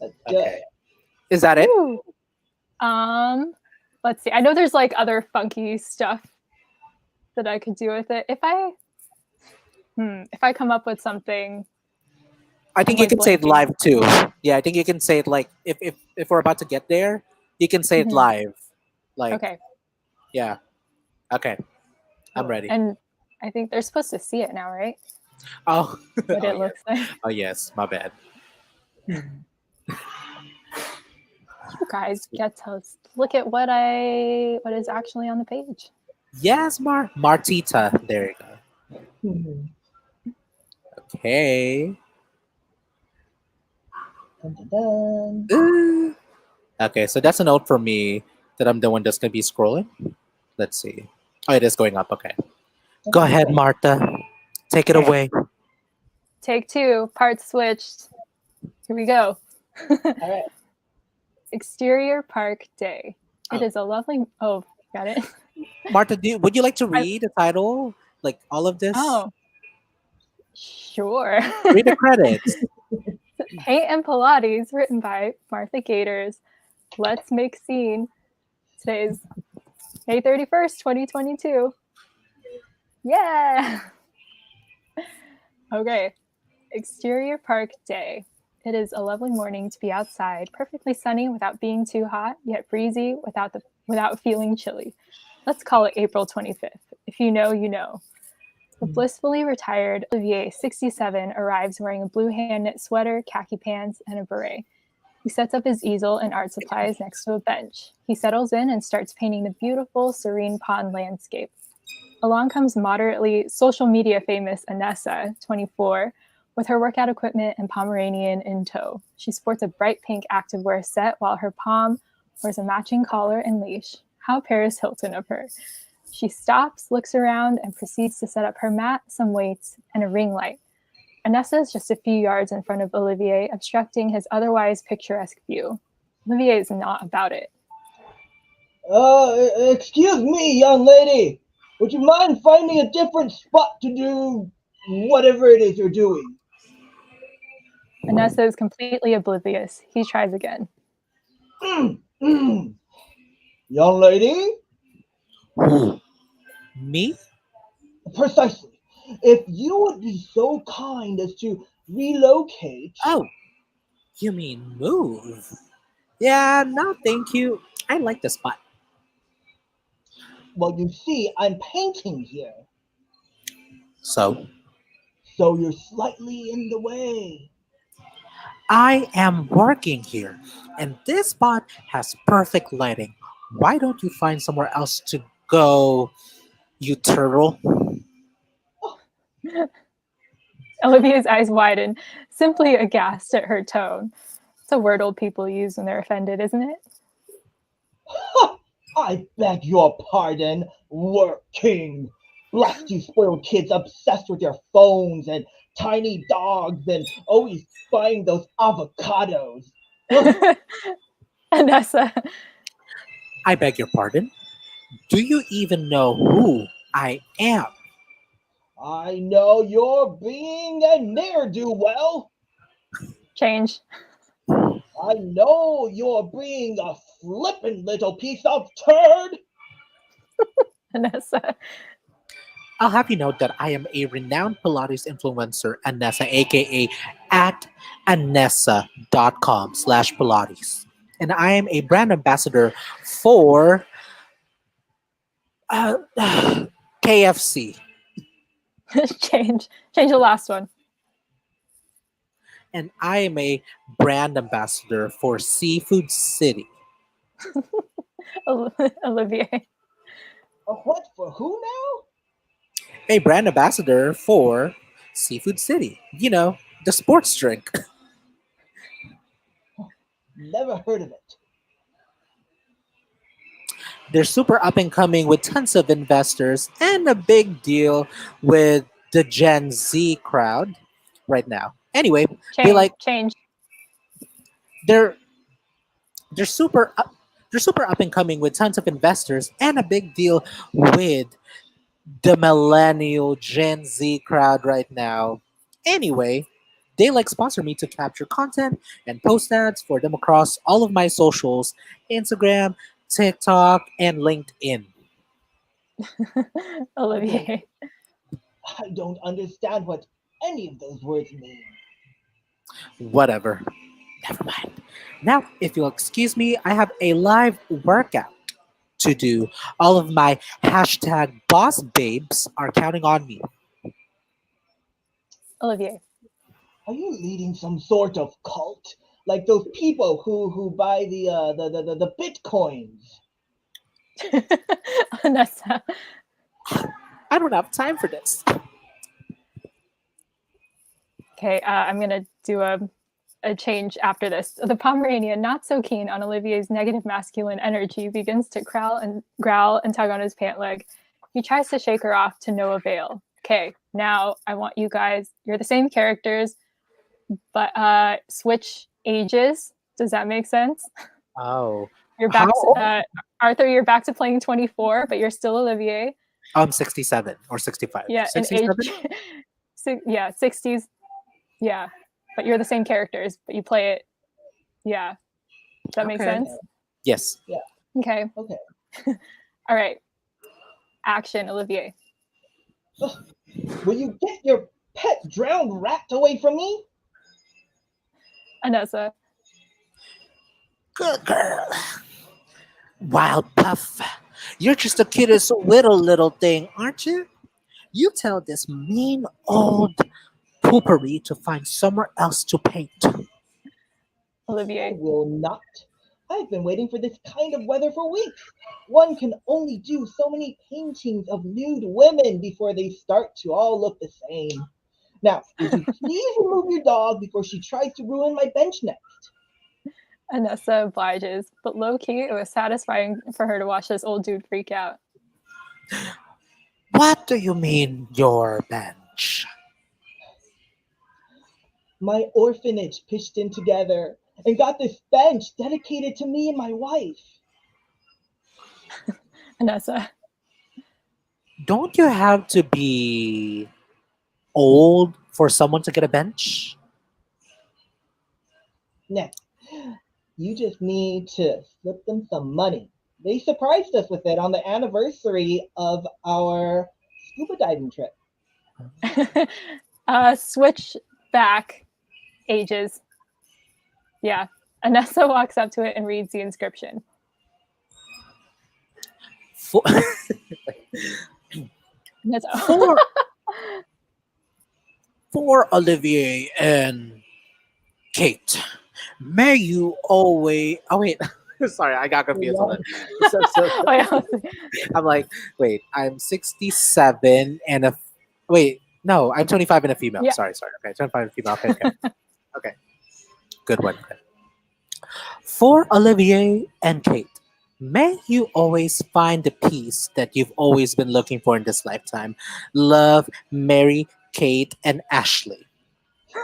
Let's do Okay. it. Is that it? Woo. Let's see. I know there's like other funky stuff that I could do with it. If I come up with something, I think I'm, you like, can say it blanking. live too. Yeah, I think you can say it like if we're about to get there, you can say it Mhm. live. Like Okay. yeah. Okay. I'm ready. And I think they're supposed to see it now, right? Oh, What oh, it looks like. oh yes, my bad. You surprise, get to look at what is actually on the page. Yes, Martita. There you go. Mhm. Okay. Dun, dun, dun. Ooh. Okay, so that's a note for me that I'm the one that's gonna be scrolling. Let's see. Oh, it is going up. Okay. Go Okay, ahead, great. Martha. Take it Okay, away. take two, parts switched. Here we go. All right. Exterior Park Day. It Oh, is a lovely. Oh, got it. Martha, would you like to I, read the title? Like all of this? oh, sure. Read the credits. Paint and Pilates, written by Martha Gators. Let's make scene. Today's May 31st, 2022. Yeah. Okay. Exterior Park Day. It is a lovely morning to be outside, perfectly sunny without being too hot, yet breezy without feeling chilly. Let's call it April 25th. If you know, you know. The blissfully retired Olivier, 67, arrives wearing a blue hand knit sweater, khaki pants, and a beret. He sets up his easel and art supplies next to a bench. He settles in and starts painting the beautiful, serene pond landscape. Along comes moderately social media famous Anessa, 24, with her workout equipment and Pomeranian in tow. She sports a bright pink activewear set while her Pom wears a matching collar and leash. How Paris Hilton of her. She stops, looks around, and proceeds to set up her mat, some weights, and a ring light. Anessa is just a few yards in front of Olivier, obstructing his otherwise picturesque view. Olivier is not about it. Excuse me, young lady. Would you mind finding a different spot to do whatever it is you're doing? Anessa is completely oblivious. He tries again. Mm, mm. Young lady? Who? Me? Precisely. If you would be so kind as to relocate. Oh, you mean move? Yeah, no, thank you. I like the spot. Well, you see, I'm painting here, So, so you're slightly in the way. I am working here, and this spot has perfect lighting. Why don't you find somewhere else to go, you turtle? Olivier's eyes widen, simply aghast at her tone. It's a word old people use when they're offended, isn't it? I beg your pardon, working. Blast you spoiled kids obsessed with your phones and tiny dogs and always buying those avocados. Anessa, I beg your pardon? Do you even know who I am? I know you're being a ne'er-do-well. change. I know you're being a flippin' little piece of turd. Anessa, I'll have you note that I am a renowned Pilates influencer, Anessa, aka at anessa.com/Pilates. And I am a brand ambassador for uh, KFC. change. Change the last one. And I am a brand ambassador for Seafood City. Olivier. What for who now? A brand ambassador for Seafood City. You know, the sports drink. Never heard of it. They're super up and coming with tons of investors and a big deal with the Gen Z crowd right now. Anyway, they Change. like Change. they're they're super up, they're super up and coming with tons of investors and a big deal with the millennial Gen Z crowd right now. Anyway, they like sponsor me to capture content and post ads for them across all of my socials, Instagram, TikTok, and LinkedIn. Wait, Olivier. I don't understand what any of those words mean. Whatever. Never mind. Now, if you'll excuse me, I have a live workout to do. All of my hashtag boss babes are counting on me. Olivier. Are you leading some sort of cult? like those people who buy the bitcoins. Anessa. I don't have time for this. Okay, I'm gonna do a change after this. The Pomeranian, not so keen on Olivier's negative masculine energy, begins to growl and tug on his pant leg. He tries to shake her off to no avail. Okay, now I want you guys, you're the same characters, but switch ages. Does that make sense? Oh, You're how back old? to, Arthur, you're back to playing 24, but you're still Olivier. 67 or 65. Yeah, in age, 67? yeah, 60s. Yeah, but you're the same characters, but you play it. Yeah, does that make Okay. sense? Yes. Yeah. Okay. Okay. All right. Action, Olivier. Will you get your pet drowned rat away from me? Anessa. Good girl. Wild Puff. You're just the cutest little thing, aren't you? You tell this mean old poopery to find somewhere else to paint. I Olivier. will not. I've been waiting for this kind of weather for weeks. One can only do so many paintings of nude women before they start to all look the same. Now, would you please remove your dog before she tries to ruin my bench next? Anessa obliges, but low key, it was satisfying for her to watch this old dude freak out. What do you mean, your bench? My orphanage pitched in together and got this bench dedicated to me and my wife. Anessa. Don't you have to be old for someone to get a bench? Now, you just need to slip them some money. They surprised us with it on the anniversary of our scuba diving trip. Switch back ages. Yeah. Anessa walks up to it and reads the inscription. For, Anessa. for, for Olivier and Kate, may you always. Oh, wait. Sorry, I got confused on it. Oh, yeah. I'm like, wait, I'm 67 and a. Wait, no, I'm 25 and a female. Yeah. Sorry. Okay, 25 and a female. Okay. Okay. Good one. Good. For Olivier and Kate, may you always find the peace that you've always been looking for in this lifetime. Love, Mary, Kate, and Ashley.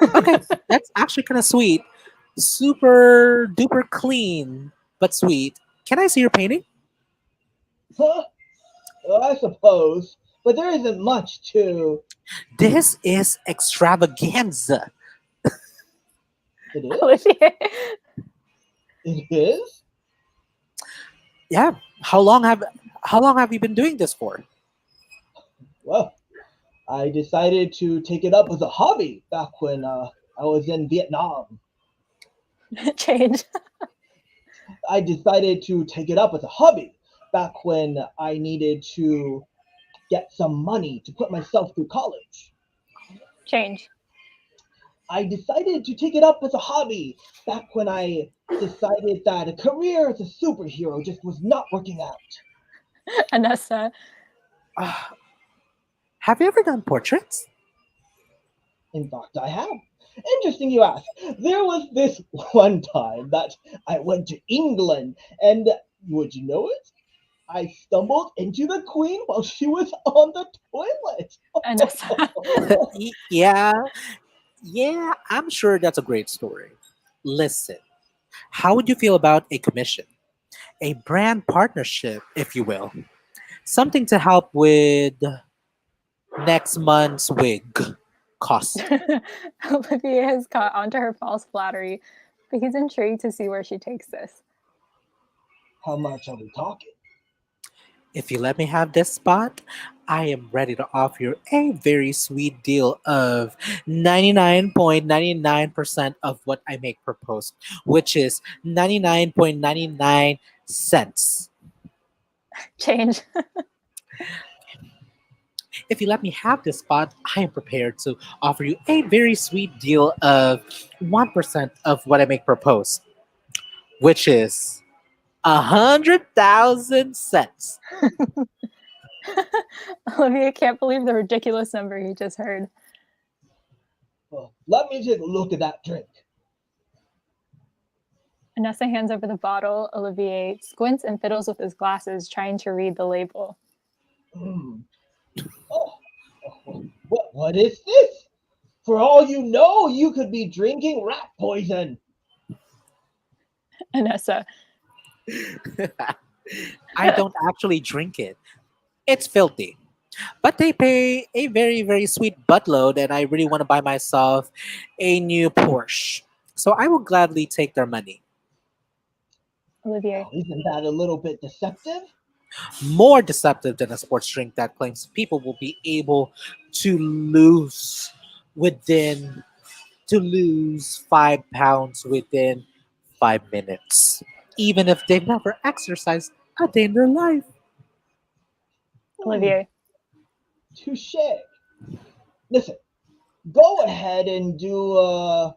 Okay, that's actually kind of sweet. Super duper clean, but sweet. Can I see your painting? Huh? Well, I suppose. But there isn't much to. This is extravaganza. It is? Olivier. It is? Yeah. How long have you been doing this for? Well, I decided to take it up as a hobby back when I was in Vietnam. Change. I decided to take it up as a hobby back when I needed to get some money to put myself through college. Change. I decided to take it up as a hobby back when I decided that a career as a superhero just was not working out. Anessa. Have you ever done portraits? In fact, I have. Interesting you ask. There was this one time that I went to England, and would you know it? I stumbled into the Queen while she was on the toilet. Anessa. Yeah, I'm sure that's a great story. Listen, how would you feel about a commission? A brand partnership, if you will. Something to help with next month's wig cost. Olivia has caught onto her false flattery, but he's intrigued to see where she takes this. How much are we talking? If you let me have this spot, I am ready to offer you a very sweet deal of 99.99% of what I make per post, which is 99.99 cents. Change. If you let me have this spot, I am prepared to offer you a very sweet deal of 1% of what I make propose, which is 100,000 cents. Olivia can't believe the ridiculous number he just heard. Well, let me take a look at that drink. Anessa hands over the bottle. Olivier squints and fiddles with his glasses, trying to read the label. Mm. Oh, what is this? For all you know, you could be drinking rat poison. Anessa, I don't actually drink it. It's filthy. But they pay a very, very sweet buttload, and I really want to buy myself a new Porsche. So I will gladly take their money. Olivier, Oh, isn't that a little bit deceptive? More deceptive than a sports drink that claims people will be able to lose within to lose 5 pounds within 5 minutes, even if they've never exercised a day in their life. Hmm, Olivier, touche. Listen, go ahead and do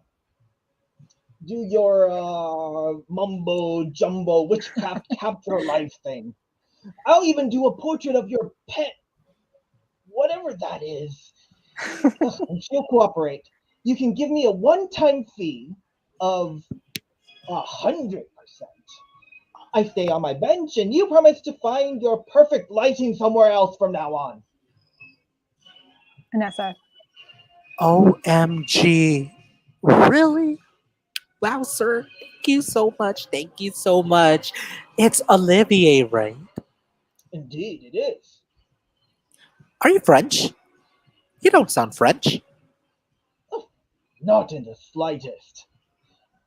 your mumbo jumbo witchcraft capture life thing. I'll even do a portrait of your pet, whatever that is. And she'll cooperate. You can give me a one-time fee of 100%. I stay on my bench, and you promise to find your perfect lighting somewhere else from now on. Anessa, OMG. Really? Wow, sir. Thank you so much. Thank you so much. It's Olivier, right? Indeed, it is. Are you French? You don't sound French. Oh, not in the slightest.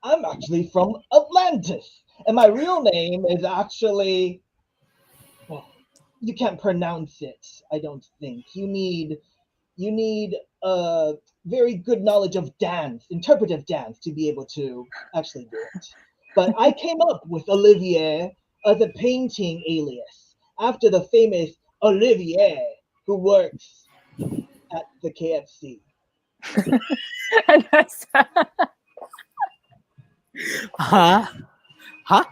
I'm actually from Atlantis, and my real name is actually. Well, you can't pronounce it. I don't think you need a very good knowledge of dance, interpretive dance, to be able to actually do it. But I came up with Olivier as a painting alias after the famous Olivier who works at the KFC. Anessa. Huh? Huh?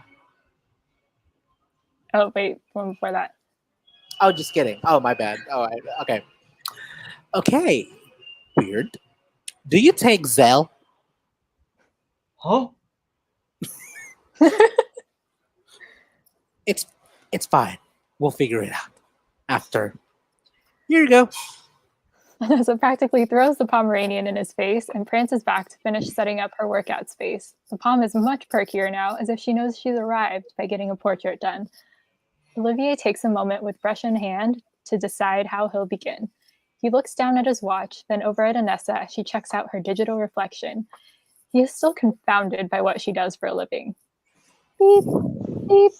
Oh wait, one before that. Oh, just kidding. Oh, my bad. Okay. Okay. Weird. Do you take Zelle? Huh? It's it's fine. We'll figure it out after. Here you go. Anessa practically throws the Pomeranian in his face and prances back to finish setting up her workout space. The Pom is much perkier now, as if she knows she's arrived by getting a portrait done. Olivier takes a moment with brush in hand to decide how he'll begin. He looks down at his watch, then over at Anessa as she checks out her digital reflection. He is still confounded by what she does for a living. Beep, beep,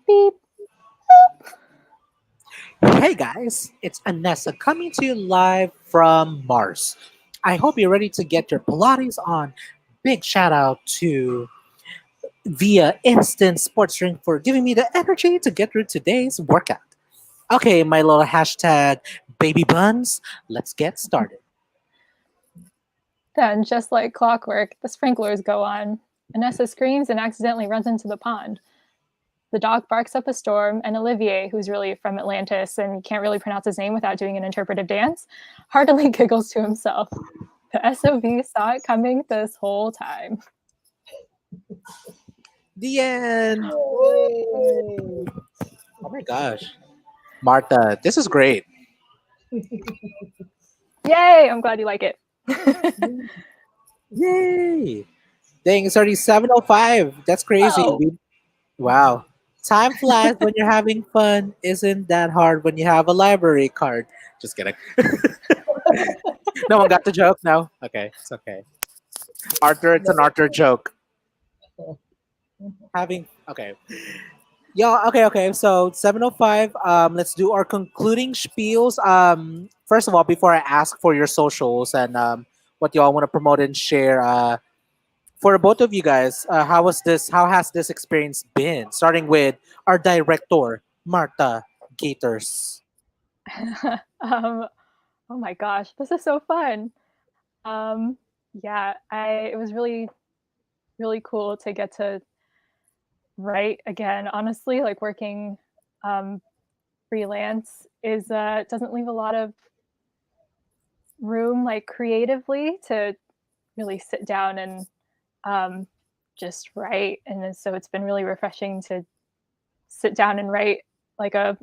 beep. Hey guys, it's Anessa coming to you live from Mars. I hope you're ready to get your Pilates on. Big shout out to Via Instant Sports Drink for giving me the energy to get through today's workout. Okay, my little hashtag baby buns, let's get started. Then, just like clockwork, the sprinklers go on. Anessa screams and accidentally runs into the pond. The dog barks up a storm, and Olivier, who's really from Atlantis and can't really pronounce his name without doing an interpretive dance, heartily giggles to himself. The SOB saw it coming this whole time. The end. Yay! Oh my gosh. Martha, this is great. Yay! I'm glad you like it. Yay. Dang, it's already 7:05. That's crazy. Oh, Wow. Time flies when you're having fun. Isn't that hard when you have a library card? Just kidding. No one got the joke? No? Okay, it's okay. Arthur, it's an Arthur joke. Having okay. Yeah, okay. So 7:05. Let's do our concluding spiels. First of all, before I ask for your socials and what y'all want to promote and share, for both of you guys, how has this experience been? Starting with our director, Marta Gators. um, Oh my gosh, this is so fun. Um, yeah, I it was really cool to get to write again. Honestly, like working um, freelance is doesn't leave a lot of room like creatively to really sit down and um, just write. And so it's been really refreshing to sit down and write like a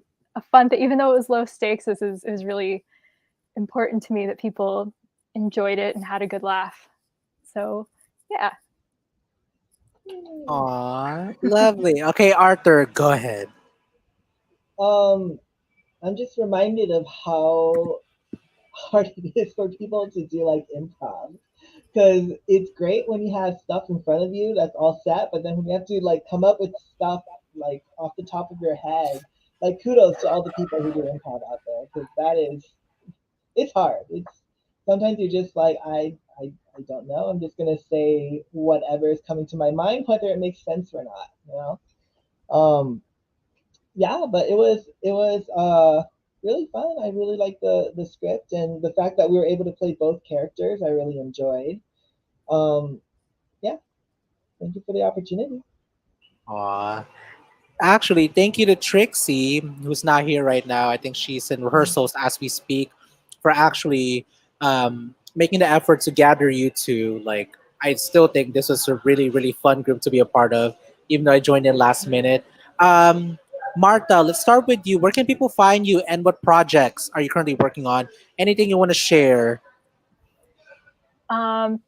fun thing, even though it was low stakes. This is really important to me that people enjoyed it and had a good laugh. So yeah. Aw, lovely. Okay, Arthur, go ahead. Um, I'm just reminded of how hard it is for people to do like improv, because it's great when you have stuff in front of you that's all set, but then when you have to like come up with stuff like off the top of your head, like kudos to all the people who do improv out there, because that is, it's hard. It's sometimes you're just like I don't know. I'm just gonna say whatever is coming to my mind, whether it makes sense or not. You know. Yeah, but it was really fun. I really liked the script and the fact that we were able to play both characters. I really enjoyed. Um, yeah, thank you for the opportunity. Aw. Actually, thank you to Trixie, who's not here right now. I think she's in rehearsals as we speak, for actually making the effort to gather you two. Like, I still think this was a really, really fun group to be a part of, even though I joined in last minute. Um, Martha, let's start with you. Where can people find you, and what projects are you currently working on? Anything you want to share?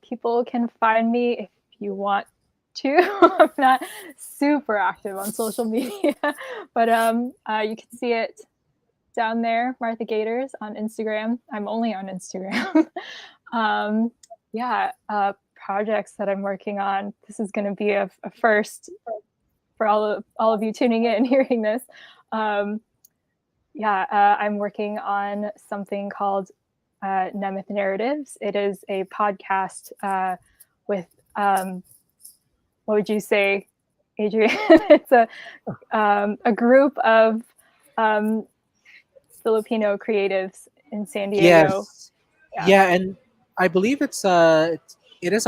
People can find me if you want to. I'm not super active on social media, but you can see it down there, Martha Gators on Instagram. I'm only on Instagram. um, yeah, projects that I'm working on. This is going to be a first for all of you tuning in, hearing this. Um, yeah, I'm working on something called Nemeth Narratives. It is a podcast with, what would you say, Adrian? It's a group of um, Filipino creatives in San Diego. Yes. Yeah. Yeah, and I believe it is a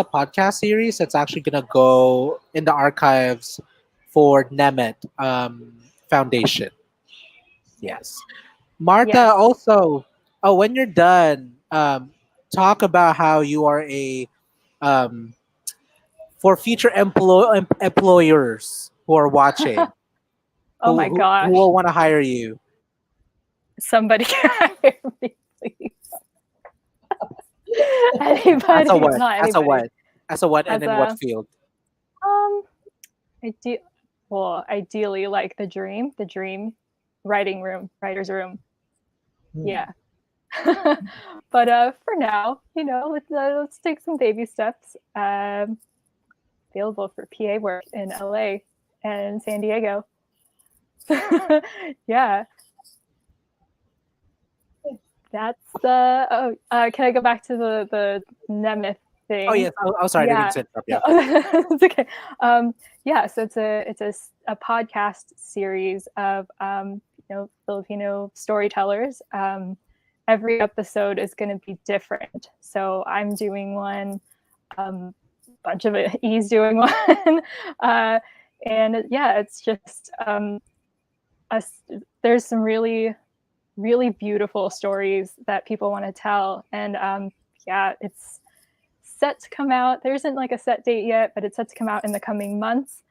podcast series that's actually gonna go in the archives for Nemet Foundation. Yes. Martha, Yes. also, oh, when you're done, talk about how you are a um, for future employers who are watching, Oh my who gosh. will want to hire you. Somebody hire me, please. As a Anybody, what? not As a anybody. what? As a what? And As in what a field? um ide- well, ideally like the dream writer's room. Hmm. Yeah. But for now, let's take some baby steps. Available for PA work in LA and San Diego. Yeah, that's can I go back to the Nemeth Oh thing? yes. Oh, sorry, I didn't mean Yeah. to interrupt No, you. it's okay. Yeah, so it's a podcast series of Filipino storytellers. Every episode is going to be different. So I'm doing one, bunch of it. He's doing one, uh, and yeah, it's just us. There's some really beautiful stories that people want to tell, and yeah, it's set to come out. There isn't like a set date yet, but it's set to come out in the coming months.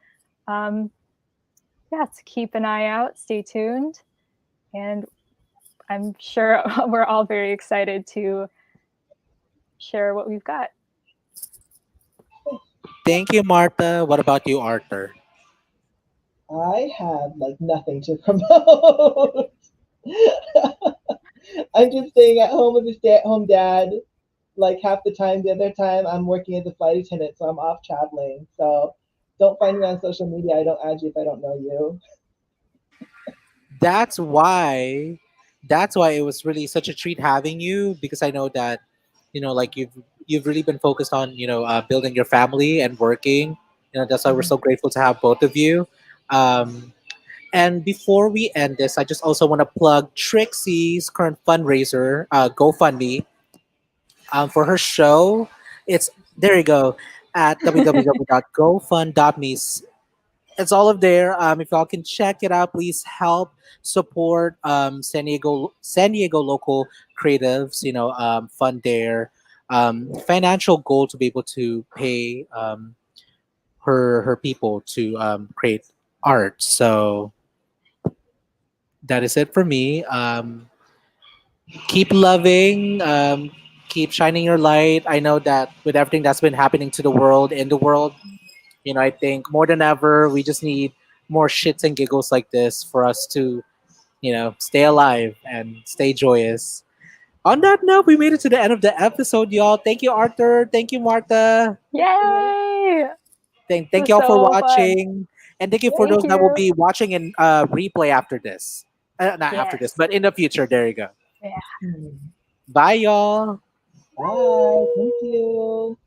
Um, yeah, to keep an eye out, stay tuned, and I'm sure we're all very excited to share what we've got. Thank you, Martha. What about you, Arthur? I have like nothing to promote. I'm just staying at home with a stay-at-home dad. Like half the time, the other time I'm working as a flight attendant, so I'm off traveling. So don't find me on social media. I don't add you if I don't know you. That's why it was really such a treat having you, because I know that like you've really been focused on building your family and working. That's why we're Mhm. so grateful to have both of you. um And before we end this, I just also want to plug Trixie's current fundraiser, GoFundMe, for her show. It's there you go at www.gofund.me. It's all of there. If y'all can check it out, please help support San Diego local creatives. Fund their financial goal to be able to pay her people to create art. So that is it for me. Keep loving. Keep shining your light. I know that with everything that's been happening to the world, in the world, I think more than ever, we just need more shits and giggles like this for us to, stay alive and stay joyous. On that note, we made it to the end of the episode, y'all. Thank you, Arthur. Thank you, Martha. Yay! Thank It was y'all for so fun. watching. And thank you for Thank those that will you. be watching in replay after this. Not after this, Yes. but in the future. There you go. Yeah. Hmm. Bye, y'all. Bye. Thank you.